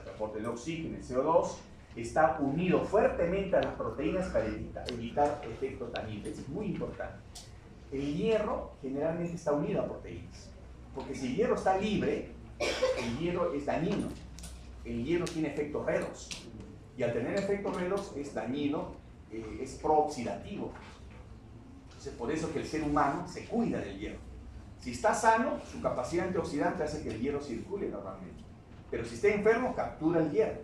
transporte del oxígeno, el CO2, está unido fuertemente a las proteínas para evitar efecto tanino. Eso es muy importante. El hierro generalmente está unido a proteínas, porque si el hierro está libre, el hierro es dañino. el hierro tiene efecto redox. Y al tener efecto redox es dañino, es prooxidativo. Entonces, por eso que el ser humano se cuida del hierro. Si está sano, su capacidad antioxidante hace que el hierro circule normalmente. Pero si está enfermo, captura el hierro.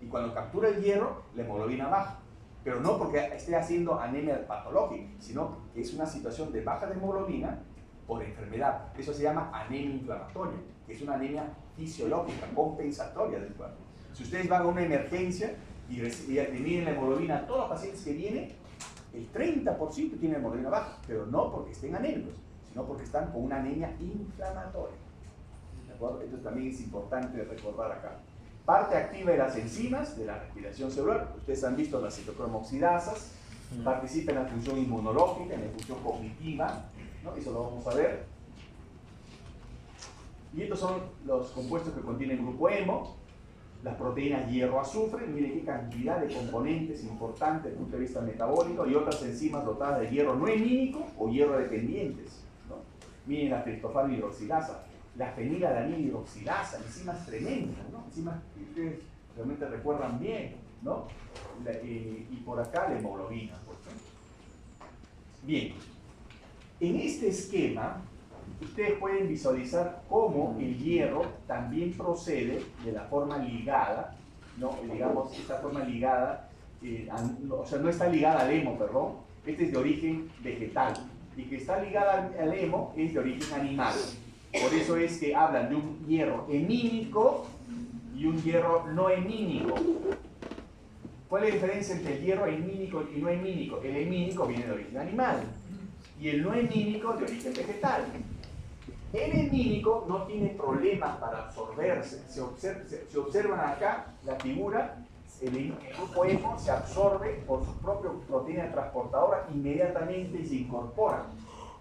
Y cuando captura el hierro, la hemoglobina baja. Pero no porque esté haciendo anemia patológica, sino que es una situación de baja de hemoglobina por enfermedad. Eso se llama anemia inflamatoria, que es una anemia fisiológica, compensatoria del cuerpo. Si ustedes van a una emergencia y miden la hemoglobina a todos los pacientes que vienen, el 30% tiene hemoglobina baja, pero no porque estén anémicos, sino porque están con una anemia inflamatoria. ¿De acuerdo? Entonces también es importante recordar acá. Parte activa de las enzimas de la respiración celular. Ustedes han visto las citocromoxidasas, participa en la función inmunológica, en la función cognitiva, ¿no? Eso lo vamos a ver. Y estos son los compuestos que contienen el grupo hemo, las proteínas hierro-azufre. Miren qué cantidad de componentes importantes desde el punto de vista metabólico, y otras enzimas dotadas de hierro no hemínico o hierro dependientes, ¿no? Miren la triptofano hidroxilasa, la fenilalanina hidroxilasa, enzimas tremendas, ¿no? Enzimas que ustedes realmente recuerdan bien, ¿no? Y por acá la hemoglobina, por ejemplo. Bien, en este esquema ustedes pueden visualizar cómo el hierro también procede de la forma ligada, ¿no? Digamos, esta forma ligada, o sea, no está ligada al hemo, perdón, este es de origen vegetal, y que está ligada al hemo es de origen animal. Por eso es que hablan de un hierro hemínico y un hierro no hemínico. ¿Cuál es la diferencia entre el hierro hemínico y no hemínico? El hemínico viene de origen animal y el no hemínico de origen vegetal. El hemínico no tiene problemas para absorberse. Si observan acá la figura, el grupo hemo se absorbe por su propia proteína transportadora, inmediatamente se incorpora.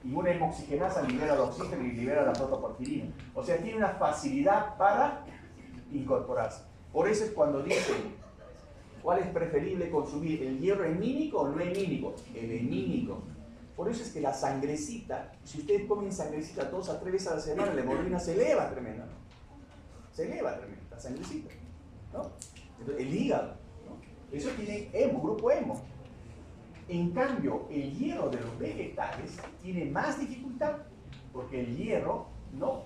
Y una hemoxigenasa libera el oxígeno y libera la protoporfirina. O sea, tiene una facilidad para incorporarse. Por eso es cuando dicen, ¿cuál es preferible consumir? ¿El hierro hemínico o no hemínico? El hemínico. Por eso es que la sangrecita, si ustedes comen sangrecita 2 a 3 veces a la semana, la hemoglobina se eleva tremendamente. Se eleva tremendamente, la sangrecita, ¿no? Entonces, el hígado, ¿no? Eso tiene hemo, grupo hemo. En cambio, el hierro de los vegetales tiene más dificultad, porque el hierro, ¿no?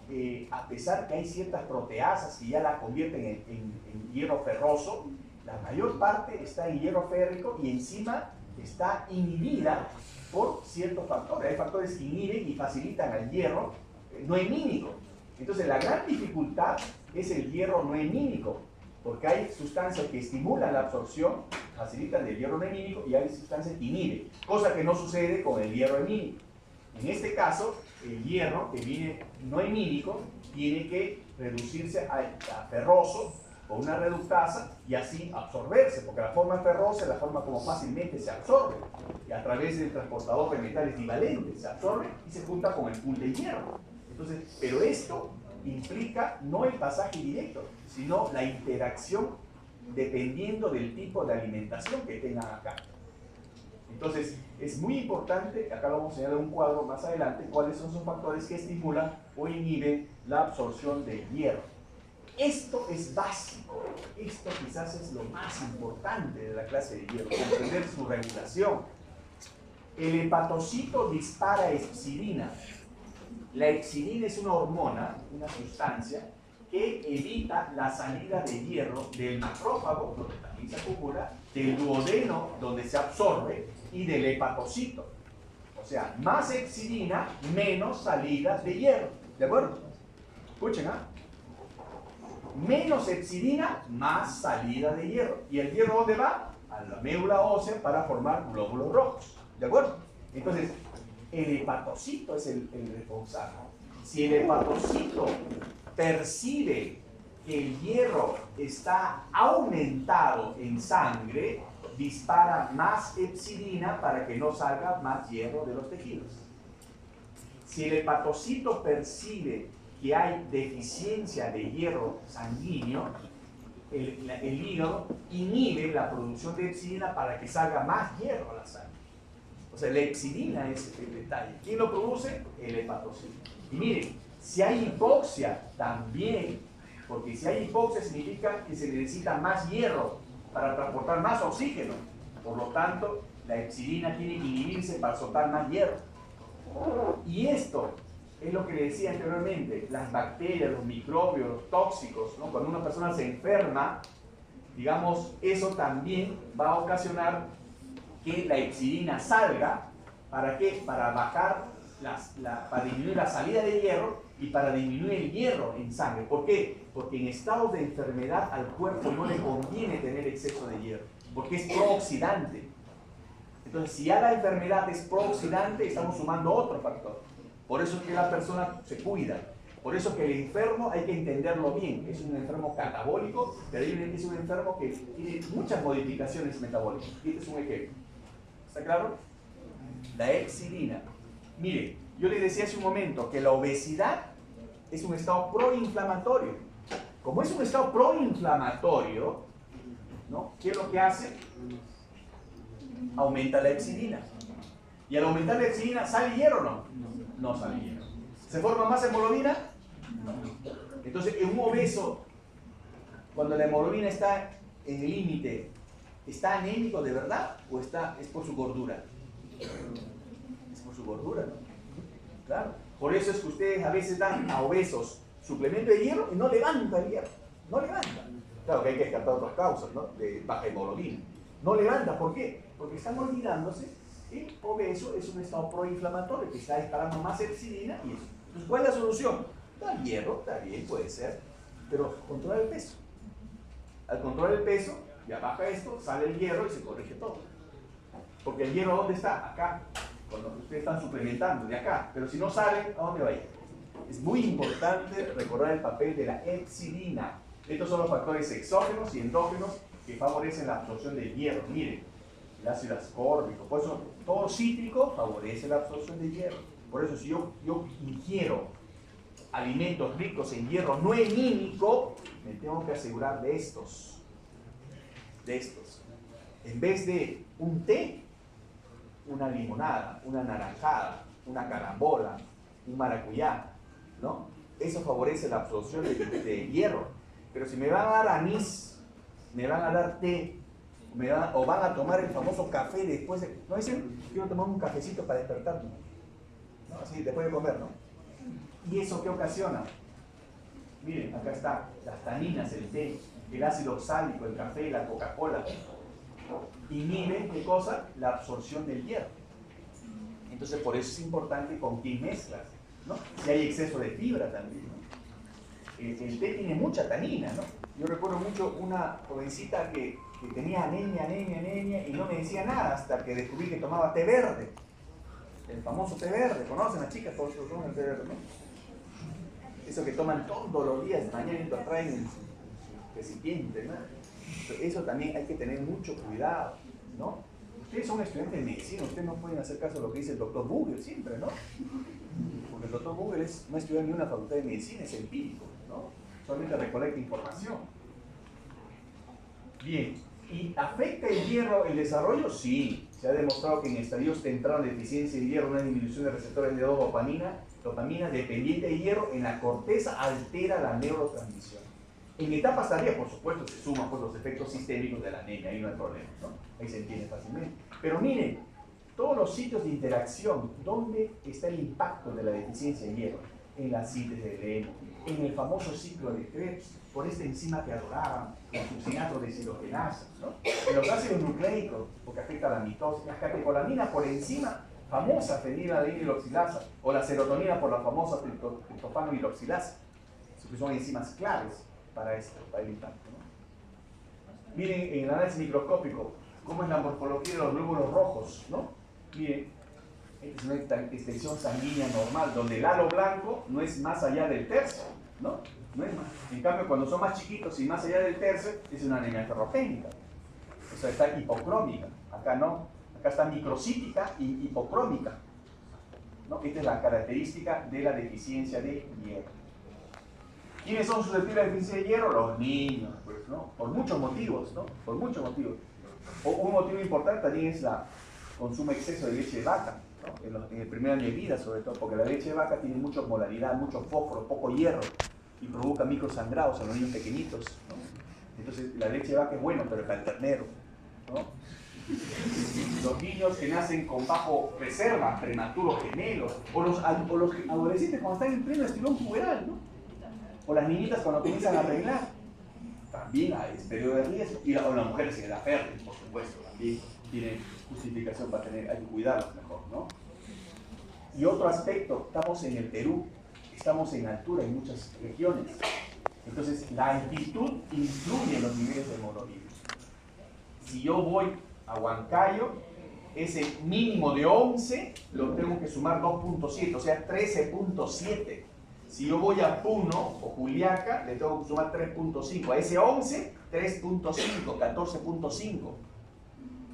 A pesar que hay ciertas proteasas que ya la convierten en hierro ferroso, la mayor parte está en hierro férrico y encima está inhibida por ciertos factores. Hay factores que inhiben y facilitan al hierro no hemínico. Entonces, la gran dificultad es el hierro no hemínico, porque hay sustancias que estimulan la absorción, facilitan el hierro no hemínico, y hay sustancias que inhiben, cosa que no sucede con el hierro hemínico. En este caso, el hierro que viene no hemínico tiene que reducirse a ferroso con una reductasa y así absorberse, porque la forma ferrosa es la forma como fácilmente se absorbe, y a través del transportador de metales divalentes se absorbe y se junta con el pool de hierro. Entonces, pero esto implica no el pasaje directo, sino la interacción dependiendo del tipo de alimentación que tengan acá. Entonces, es muy importante, acá lo vamos a enseñar en un cuadro más adelante, cuáles son esos factores que estimulan o inhiben la absorción del hierro. Esto es básico, esto quizás es lo más importante de la clase de hierro, comprender su regulación. El hepatocito dispara hepsidina. La hepsidina es una hormona, una sustancia, que evita la salida de hierro del macrófago, donde también se acumula, del duodeno, donde se absorbe, y del hepatocito. O sea, más hepsidina, menos salida de hierro. ¿De acuerdo? Escuchen, ¿ah? Menos hepsidina, más salida de hierro. ¿Y el hierro dónde va? A la médula ósea para formar glóbulos rojos. ¿De acuerdo? Entonces, el hepatocito es el responsable. Si el hepatocito percibe que el hierro está aumentado en sangre, dispara más hepsidina para que no salga más hierro de los tejidos. Si el hepatocito percibe que hay deficiencia de hierro sanguíneo, el hígado inhibe la producción de hepsidina para que salga más hierro a la sangre. O sea, la hepsidina es el detalle. ¿Quién lo produce? El hepatocito. Y miren, si hay hipoxia, también Porque si hay hipoxia significa que se necesita más hierro para transportar más oxígeno. Por lo tanto, la epsilina tiene que inhibirse para soltar más hierro. Y esto es lo que le decía anteriormente, las bacterias, los microbios, los tóxicos, ¿no? Cuando una persona se enferma, digamos, eso también va a ocasionar que la epsilina salga. ¿Para qué? Para bajar, para disminuir la salida de hierro y para disminuir el hierro en sangre. ¿Por qué? Porque en estados de enfermedad al cuerpo no le conviene tener exceso de hierro, porque es prooxidante. Entonces, si ya la enfermedad es prooxidante, estamos sumando otro factor. Por eso es que la persona se cuida. Por eso es que el enfermo hay que entenderlo bien. Es un enfermo catabólico, pero es un enfermo que tiene muchas modificaciones metabólicas. Este es un ejemplo. ¿Está claro? La epsilina. Mire, yo les decía hace un momento que la obesidad es un estado proinflamatorio. Como es un estado proinflamatorio, ¿no? ¿Qué es lo que hace? Aumenta la epsilina. Y al aumentar la epsilina, ¿sale hierro o no? No sale hierro. ¿Se forma más hemoglobina? No. Entonces, en un obeso, cuando la hemoglobina está en el límite, ¿está anémico de verdad o es por su gordura? Es por su gordura, ¿no? Claro. Por eso es que ustedes a veces dan a obesos suplemento de hierro y no levanta el hierro. No levanta. Claro que hay que descartar otras causas, ¿no? De baja hemoglobina. No levanta, ¿por qué? Porque están olvidándose que el obeso es un estado proinflamatorio que está disparando más epsilina y eso. Entonces, ¿cuál es la solución? Da hierro, está bien, puede ser, pero controla el peso. Al controlar el peso, ya baja esto, sale el hierro y se corrige todo. Porque el hierro, ¿dónde está? Acá. Cuando ustedes están suplementando, de acá. Pero si no sale, ¿a dónde va a ir? Es muy importante recordar el papel de la epsilina. Estos son los factores exógenos y endógenos que favorecen la absorción del hierro. Miren, el ácido ascórbico. Por eso, todo cítrico favorece la absorción de hierro. Por eso, si yo ingiero alimentos ricos en hierro no hemínico, me tengo que asegurar de estos. En vez de un té, una limonada, una naranjada, una carambola, un maracuyá, ¿no? Eso favorece la absorción de hierro. Pero si me van a dar anís, me van a dar té, o van a tomar el famoso café después de... ¿No dicen? Quiero tomar un cafecito para despertarme. ¿No? Así, después de comer, ¿no? ¿Y eso qué ocasiona? Miren, acá está las taninas, el té, el ácido oxálico, el café, la Coca-Cola. Inhiben, ¿qué cosa? La absorción del hierro. Entonces, por eso es importante con qué mezclas, ¿no? Si hay exceso de fibra también, ¿no? El té tiene mucha tanina, ¿no? Yo recuerdo mucho una jovencita que tenía anemia, y no me decía nada hasta que descubrí que tomaba té verde. El famoso té verde, ¿conocen las chicas? Todos toman el té verde, ¿no? Eso que toman todos los días, mañana y lo traen en su recipiente, ¿no? Eso también hay que tener mucho cuidado, ¿no? Ustedes son estudiantes de medicina, ustedes no pueden hacer caso a lo que dice el doctor Google siempre, ¿no? Porque el doctor Google no estudió ni una facultad de medicina, es empírico, ¿no? Solamente recolecta información. Bien, ¿y afecta el hierro el desarrollo? Sí, se ha demostrado que en estadios tempranos de deficiencia de hierro, una disminución de receptores de dopamina dependiente de hierro en la corteza altera la neurotransmisión. En etapas tardías, por supuesto, se suman pues, los efectos sistémicos de la anemia, ahí no hay problema, ¿no? Ahí se entiende fácilmente. Pero miren, todos los sitios de interacción, ¿dónde está el impacto de la deficiencia de hierro? En la síntesis de heno, en el famoso ciclo de Krebs, por esta enzima que adoraban, el succinato de deshidrogenasa, ¿no? En los ácidos nucleicos, porque afecta a la mitosis, la catecolaminas por enzima famosa fenilalaninilhidroxilasa, o la serotonina por la famosa triptofano-hidroxilasa, que son enzimas claves para esto, para el impacto, ¿no? Miren en el análisis microscópico cómo es la morfología de los glóbulos rojos, ¿no? Miren, esta es una extensión sanguínea normal, donde el halo blanco no es más allá del tercio, ¿no? No es más. En cambio, cuando son más chiquitos y más allá del tercio, es una anemia ferropénica. O sea, está hipocrómica. Acá no. Acá está microcítica y hipocrómica, ¿no? Esta es la característica de la deficiencia de hierro. ¿Quiénes son susceptibles a la deficiencia de hierro? Los niños, pues, ¿no? Por muchos motivos, ¿no? Por muchos motivos. Un motivo importante también es el consumo exceso de leche de vaca, ¿no? En el primer año de vida, sobre todo, porque la leche de vaca tiene mucha molaridad, mucho fósforo, poco hierro. y provoca microsangrados a los niños pequeñitos, ¿no? Entonces la leche de vaca es bueno, pero para el ternero, ¿no? Los niños que nacen con bajo reserva, prematuros gemelos, o los adolescentes cuando están en pleno estirón puberal, ¿no? O las niñitas cuando comienzan a arreglar, también hay periodo de riesgo. O las mujeres en edad fértil, por supuesto, también tienen justificación para tener, hay que cuidarlos mejor, ¿no? Y otro aspecto, estamos en el Perú, estamos en altura en muchas regiones. Entonces, la altitud influye en los niveles de hemoglobina. Si yo voy a Huancayo, ese mínimo de 11 lo tengo que sumar 2.7, o sea, 13.7. Si yo voy a Puno o Juliaca, le tengo que sumar 3.5. A ese 11, 3.5, 14.5.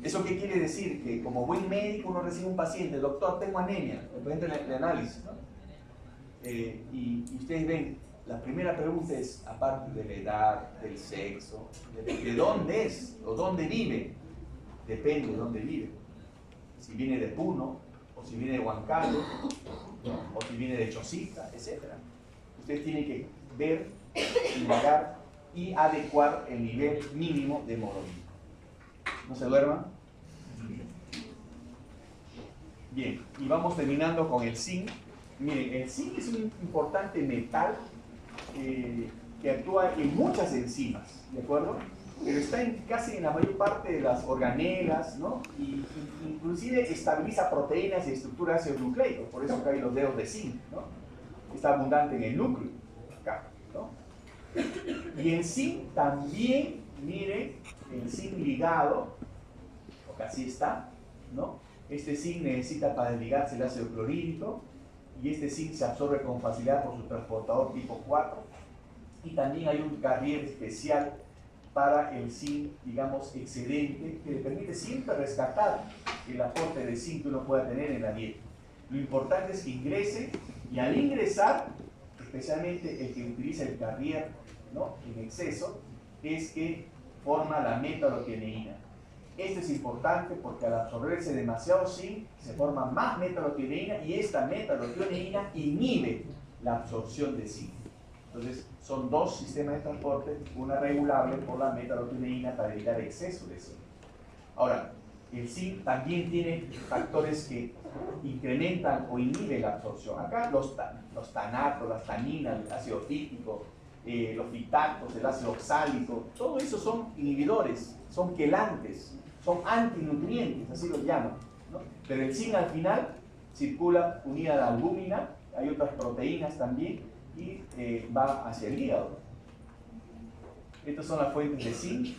¿Eso qué quiere decir? Que como buen médico uno recibe un paciente, doctor, tengo anemia, me presenta el análisis, ¿no? Y ustedes ven, la primera pregunta es, aparte de la edad, del sexo, de dónde es o dónde vive. Depende de dónde vive. Si viene de Puno, o si viene de Huancayo, ¿no? O si viene de Chosica, etc. Ustedes tienen que ver, indagar y adecuar el nivel mínimo de hemoglobina. ¿No se duerman? Bien, y vamos terminando con el zinc. Miren, el zinc es un importante metal que actúa en muchas enzimas, ¿de acuerdo? Pero está casi en la mayor parte de las organelas, ¿no? Y inclusive estabiliza proteínas y estructuras de ácidos nucleicos, por eso acá hay los dedos de zinc, ¿no? Está abundante en el núcleo, acá, ¿no? Y el zinc también, miren, el zinc ligado, porque así está, ¿no? Este zinc necesita para desligarse el ácido clorhídrico, y este zinc se absorbe con facilidad por su transportador tipo 4, y también hay un carrier especial para el zinc, digamos, excedente, que le permite siempre rescatar el aporte de zinc que uno pueda tener en la dieta. Lo importante es que ingrese, y al ingresar, especialmente el que utiliza el carrier, ¿no?, en exceso, es que forma la metalotineína. Esto es importante porque al absorberse demasiado zinc se forma más metalotineína y esta metalotineína inhibe la absorción de zinc. Entonces son dos sistemas de transporte, una regulable por la metalotineína para evitar exceso de zinc. Ahora, el zinc también tiene factores que incrementan o inhiben la absorción. Acá los tanatos, las taninas, el ácido fítico, los fitatos, el ácido oxálico, todo eso son inhibidores, son quelantes, son antinutrientes, así los llaman, ¿no? Pero el zinc al final circula unida a la albúmina, hay otras proteínas también, y va hacia el hígado. Estas son las fuentes de zinc,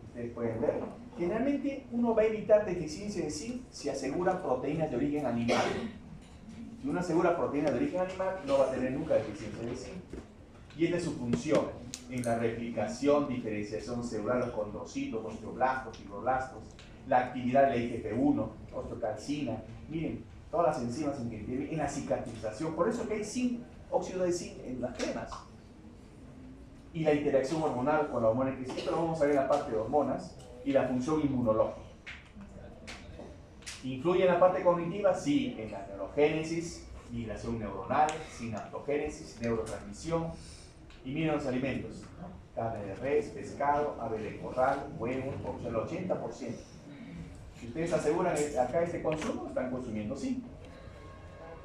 ustedes pueden ver. Generalmente uno va a evitar deficiencia de zinc si asegura proteínas de origen animal. Si uno asegura proteínas de origen animal, no va a tener nunca deficiencia de zinc. Y esta es su función en la replicación, diferenciación celular, los condrocitos, osteoblastos, fibroblastos, la actividad de la IGF-1, osteocalcina, miren, todas las enzimas en que intervienen, en la cicatrización. Por eso que hay zinc, óxido de zinc en las cremas. Y la interacción hormonal con la hormona de crecimiento, lo vamos a ver en la parte de hormonas, y la función inmunológica. ¿Influye en la parte cognitiva? Sí, en la neurogénesis, migración neuronal, sinaptogénesis, neurotransmisión. Y miren los alimentos, ¿no? Carne de res, pescado, ave de corral, huevos, por el 80%. Si ustedes aseguran acá este consumo, están consumiendo zinc.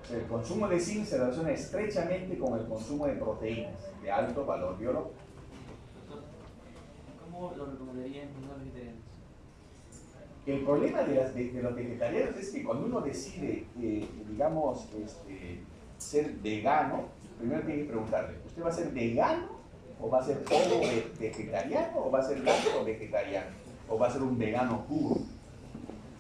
O sea, el consumo de zinc se relaciona estrechamente con el consumo de proteínas de alto valor biológico. ¿Cómo lo recomendarían los vegetarianos? El problema de los vegetarianos es que cuando uno decide, digamos, ser vegano, primero tiene que preguntarle, ¿usted va a ser vegano o va a ser ovo vegetariano o va a ser lacto vegetariano o va a ser un vegano puro?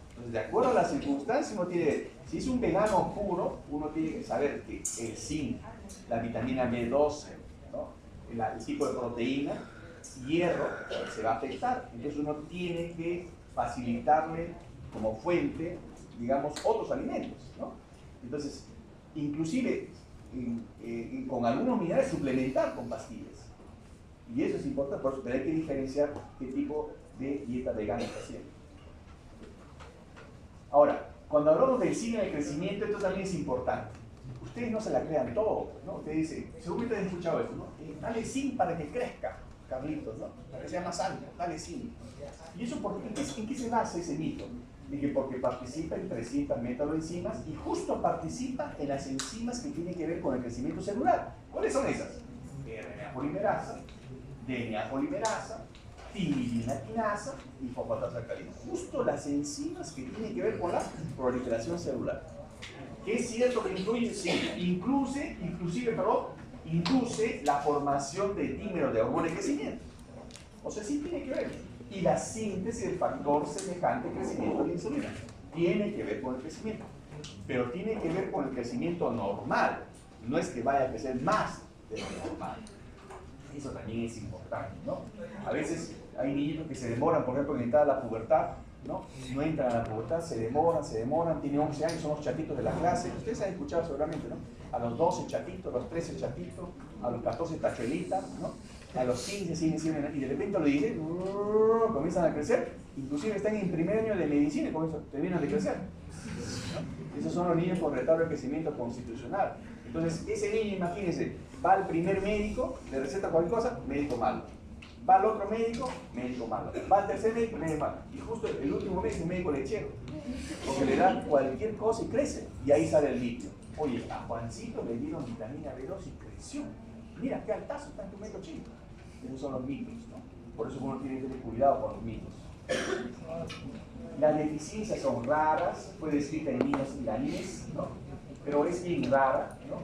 Entonces, de acuerdo a las circunstancias, uno tiene, si es un vegano puro, uno tiene que saber que el zinc, la vitamina B12, ¿no?, el tipo de proteína, hierro, se va a afectar. Entonces uno tiene que facilitarle como fuente, digamos, otros alimentos, ¿no? Entonces, inclusive con algunos minerales suplementar con pastillas. Y eso es importante, pero hay que diferenciar qué tipo de dieta vegana está haciendo. Ahora, cuando hablamos del zinc en el crecimiento, esto también es importante. ustedes no se la crean todo, ¿no? Ustedes dicen, seguramente han escuchado esto, ¿no? Dale zinc para que crezca, Carlitos, ¿no? Para que sea más alto, dale zinc. ¿Y eso en qué se basa ese mito? Dije, porque participa en 300 metaloenzimas y justo participa en las enzimas que tienen que ver con el crecimiento celular. ¿Cuáles son esas? RNA polimerasa, DNA polimerasa, timidina quinasa y fosfatasa-alcalina. Justo las enzimas que tienen que ver con la proliferación celular. ¿Que es cierto que incluye? Sí, induce la formación de dímeros de hormona de crecimiento. O sea, sí tiene que ver. Y la síntesis del factor semejante al crecimiento de la insulina. Tiene que ver con el crecimiento. Pero tiene que ver con el crecimiento normal. No es que vaya a crecer más de lo normal. Eso también es importante, ¿no? A veces hay niños que se demoran, por ejemplo, en entrar a la pubertad, ¿no? No entran a la pubertad, se demoran, tienen 11 años, son los chatitos de la clase. Ustedes han escuchado seguramente, ¿no? A los 12 chatitos, a los 13 chatitos, a los 14 tachuelitas, ¿no? A los 15 siguen, y de repente a los 16 comienzan a crecer, inclusive están en primer año de medicina y terminan de crecer, ¿no? Esos son los niños con retardo de crecimiento constitucional. Entonces, ese niño, imagínense, va al primer médico, le receta cualquier cosa, médico malo. Va al otro médico, médico malo. Va al tercer médico, médico malo. Y justo el último médico es un médico lechero, porque le dan cualquier cosa y crece, y ahí sale el litio. Oye, a Juancito le dieron vitamina B2 y creció. Mira, qué altazo está en tu médico chico. Esos son los mitos, ¿no? Por eso uno tiene que tener cuidado con los mitos. Las deficiencias son raras, fue descrita en niños iraníes, ¿no? Pero es bien rara, ¿no?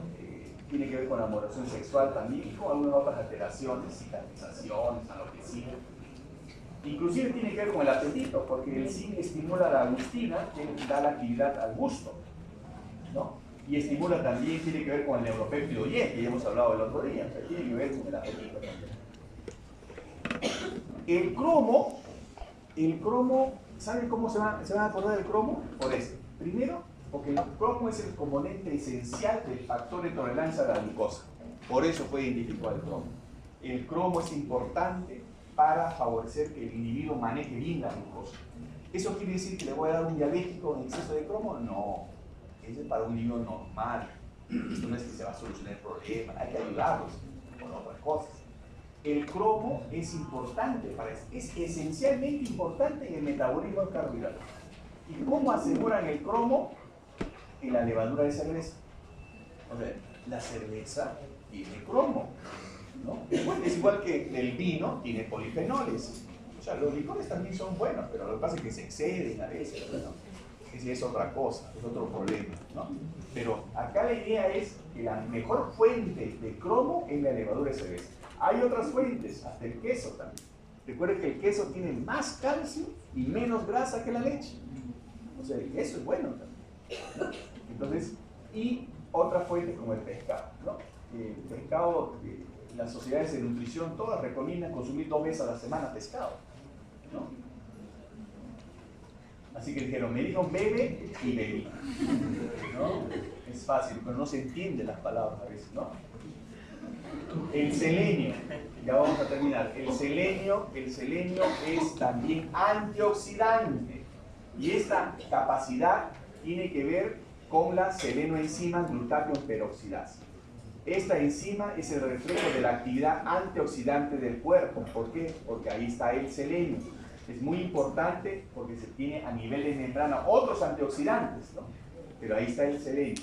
Tiene que ver con la moderación sexual también y con algunas otras alteraciones, cicatrizaciones, alopecia. Inclusive tiene que ver con el apetito, porque el zinc estimula la gustina, que da la actividad al gusto, ¿no? Y estimula también, tiene que ver con el neuropéptido Y, que ya hemos hablado el otro día, o sea, tiene que ver con el apetito también. El cromo, ¿saben cómo se van a acordar del cromo? Por esto. Primero, porque el cromo es el componente esencial del factor de tolerancia a la glucosa. Por eso fue identificado el cromo. El cromo es importante para favorecer que el individuo maneje bien la glucosa. ¿Eso quiere decir que le voy a dar un diabético en exceso de cromo? No. Eso es para un individuo normal. Esto no es que se va a solucionar el problema. Hay que ayudarlos con otras cosas. El cromo es importante para eso. Es esencialmente importante en el metabolismo del carbohidrato. ¿Y cómo aseguran el cromo? En la levadura de cerveza. O sea, la cerveza tiene cromo, ¿no? Bueno, es igual que el vino tiene polifenoles. O sea, los licores también son buenos, pero lo que pasa es que se exceden a veces, ¿no? Esa es otra cosa, es otro problema, ¿no? Pero acá la idea es que la mejor fuente de cromo es la levadura de cerveza. Hay otras fuentes, hasta el queso también. Recuerden que el queso tiene más calcio y menos grasa que la leche. O sea, el queso es bueno también, ¿no? Entonces, y otra fuente como el pescado, ¿no? El pescado, las sociedades de nutrición todas recomiendan consumir 2 veces a la semana pescado, ¿no? Así que dijeron, me dijo bebe y bebí, ¿no? Es fácil, pero no se entienden las palabras a veces, ¿no? El selenio, ya vamos a terminar. El selenio es también antioxidante y esta capacidad tiene que ver con la selenoenzima glutatión peroxidasa. Esta enzima es el reflejo de la actividad antioxidante del cuerpo. ¿Por qué? Porque ahí está el selenio. Es muy importante porque se tiene a nivel de membrana otros antioxidantes, ¿no? Pero ahí está el selenio.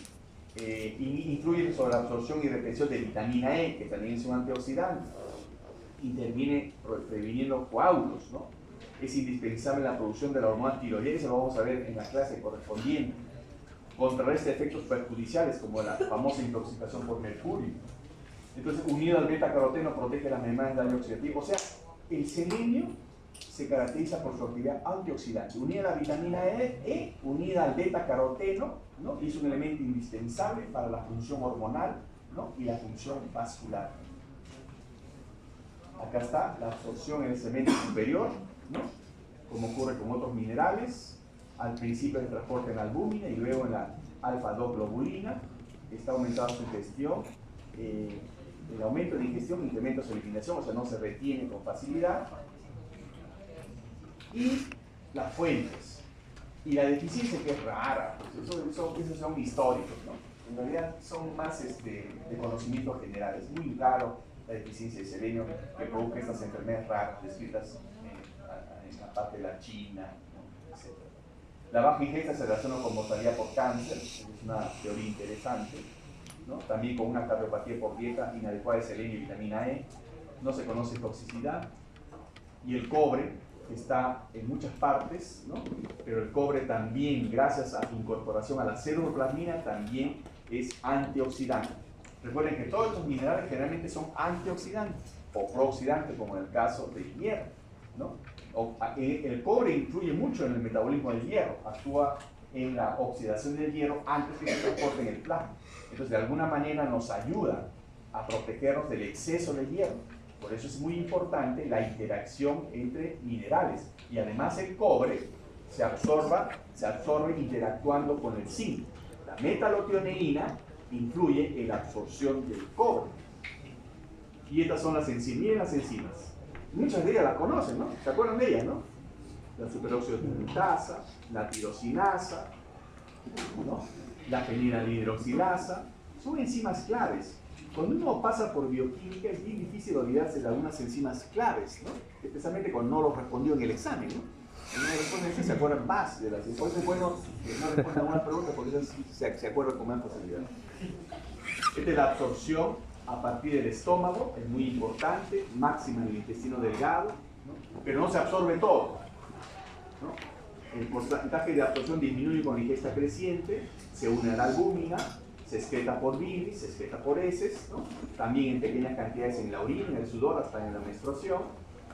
Influye sobre la absorción y retención de vitamina E, que también es un antioxidante. Interviene previniendo coágulos, ¿no? Es indispensable en la producción de la hormona tiroides, eso lo vamos a ver en la clase correspondiente. Contrarresta efectos perjudiciales como la famosa intoxicación por mercurio. Entonces, unido al beta-caroteno, protege las membranas del daño oxidativo. O sea, el selenio se caracteriza por su actividad antioxidante. Unida a la vitamina E, unida al beta-caroteno, ¿no? Y es un elemento indispensable para la función hormonal, ¿no? Y la función vascular. Acá está la absorción en el segmento superior, ¿no? Como ocurre con otros minerales. Al principio se transporta en la albúmina y luego en la alfa-2-globulina. Está aumentada su ingestión. El aumento de ingestión incrementa su eliminación, o sea, no se retiene con facilidad. Y las fuentes. Y la deficiencia, que es rara, pues esos son históricos, ¿no? en realidad son más de conocimiento general. Es muy raro la deficiencia de selenio que provoca estas enfermedades raras descritas en la parte de la China, ¿no? Etc. La baja ingesta se relaciona con mortalidad por cáncer, es una teoría interesante, ¿no? También con una cardiopatía por dieta inadecuada de selenio y vitamina E. No se conoce toxicidad. Y el cobre está en muchas partes, ¿no? Pero el cobre también, gracias a su incorporación a la ceruloplasmina, también es antioxidante. Recuerden que todos estos minerales generalmente son antioxidantes o prooxidantes, como en el caso del hierro, ¿no? El cobre influye mucho en el metabolismo del hierro, actúa en la oxidación del hierro antes que se transporte en el plasma. Entonces, de alguna manera nos ayuda a protegernos del exceso de hierro. Por eso es muy importante la interacción entre minerales. Y además el cobre se absorbe interactuando con el zinc. La metalotioneína influye en la absorción del cobre. Y estas son las enzimas. Miren las enzimas. Muchas de ellas las conocen, ¿no? ¿Se acuerdan de ellas, no? La superóxido dismutasa, la tirosinasa, ¿no? La fenilalhidroxilasa. Son enzimas claves. Cuando uno pasa por bioquímica es bien difícil olvidarse de algunas enzimas claves, ¿no? Especialmente cuando no lo respondió en el examen, ¿no? Cuando uno responde eso se acuerdan más de las enzimas. Por eso es bueno que no respondan alguna pregunta porque eso se acuerdan con más facilidad. Esta es la absorción a partir del estómago, es muy importante, máxima en el intestino delgado, ¿no? Pero no se absorbe todo, ¿no? El porcentaje de absorción disminuye con la ingesta creciente, se une a la albúmina, se excreta por bilis, se excreta por heces, ¿no? También en pequeñas cantidades en la orina, en el sudor, hasta en la menstruación,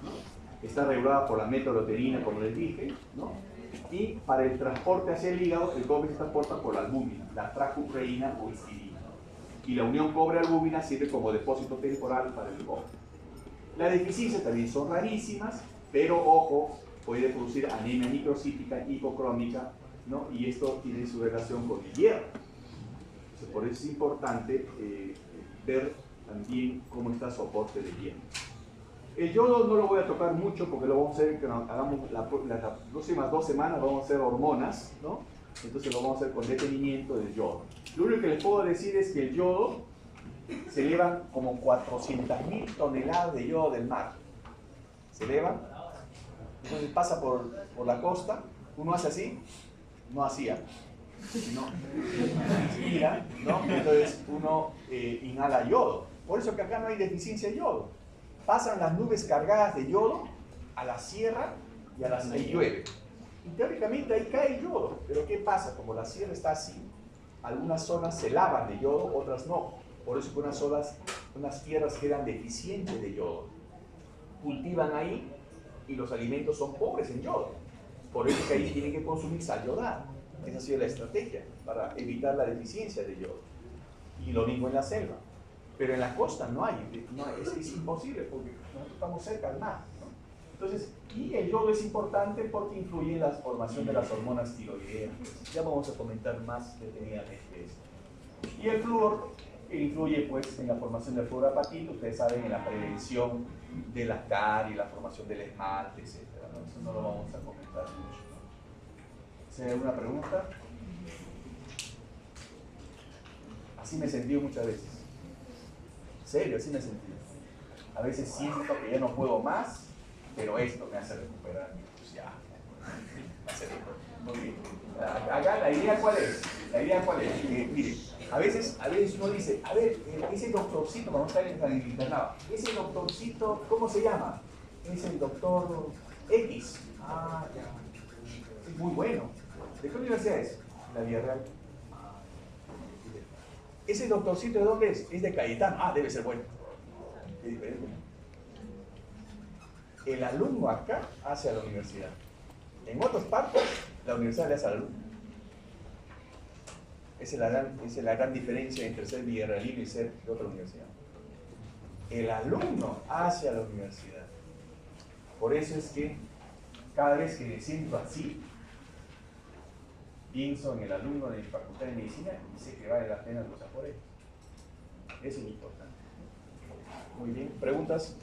¿no? Está regulada por la metaloterina, como les dije, ¿no? Y para el transporte hacia el hígado, el cobre se transporta por la albúmina, la tracupreína o histidina. Y la unión cobre-albúmina sirve como depósito temporal para el cobre. Las deficiencias también son rarísimas, pero ojo, puede producir anemia microcítica, hipocrómica, ¿no? Y esto tiene su relación con el hierro. Entonces, por eso es importante ver también cómo está su aporte de hierro. El yodo no lo voy a tocar mucho porque lo vamos a hacer, que hagamos las próximas 2 semanas vamos a hacer hormonas, ¿no? Entonces lo vamos a hacer con detenimiento del yodo. Lo único que les puedo decir es que el yodo se elevan como 400.000 toneladas de yodo del mar. Se elevan, entonces pasa por la costa, uno hace así, no hacía, no, inspira, ¿no? Entonces uno inhala yodo. Por eso que acá no hay deficiencia de yodo. Pasan las nubes cargadas de yodo a la sierra y ahí llueve. Y teóricamente ahí cae el yodo, pero ¿qué pasa? Como la sierra está así, algunas zonas se lavan de yodo, otras no. Por eso que unas tierras quedan deficientes de yodo. Cultivan ahí y los alimentos son pobres en yodo. Por eso que ahí tienen que consumir sal yodada. Esa ha sido la estrategia para evitar la deficiencia de yodo. Y lo mismo en la selva. Pero en la costa no hay, es imposible porque nosotros estamos cerca al mar, ¿no? Entonces, y el yodo es importante porque influye en la formación de las hormonas tiroideas. Ya vamos a comentar más detenidamente esto. Y el flúor influye pues en la formación del fluorapatito, ustedes saben, en la prevención de la carie, la formación del esmalte, etc., ¿no? Eso no lo vamos a comentar mucho, ¿no? ¿Se hay alguna pregunta? Así me he sentido muchas veces. En serio, así me he sentido. A veces siento que ya no puedo más, pero esto me hace recuperar mi entusiasmo. Muy bien. Acá la idea cuál es. Mire, a veces uno dice, a ver, ese doctorcito, vamos a estar en el internado, ese doctorcito, ¿cómo se llama? Es el doctor X. Ah, ya. Es muy bueno. ¿De qué universidad es? La Villarreal. ¿Ese doctorcito de dónde es? Es de Cayetano. Ah, debe ser bueno. Es diferente. El alumno acá hace a la universidad. En otras partes, la universidad le hace al alumno. Esa es la gran diferencia entre ser villarrealino y ser de otra universidad. El alumno hace a la universidad. Por eso es que cada vez que me siento así, pienso en el alumno de mi facultad de medicina y sé que vale la pena luchar por él. Eso es lo importante. Muy bien. ¿Preguntas?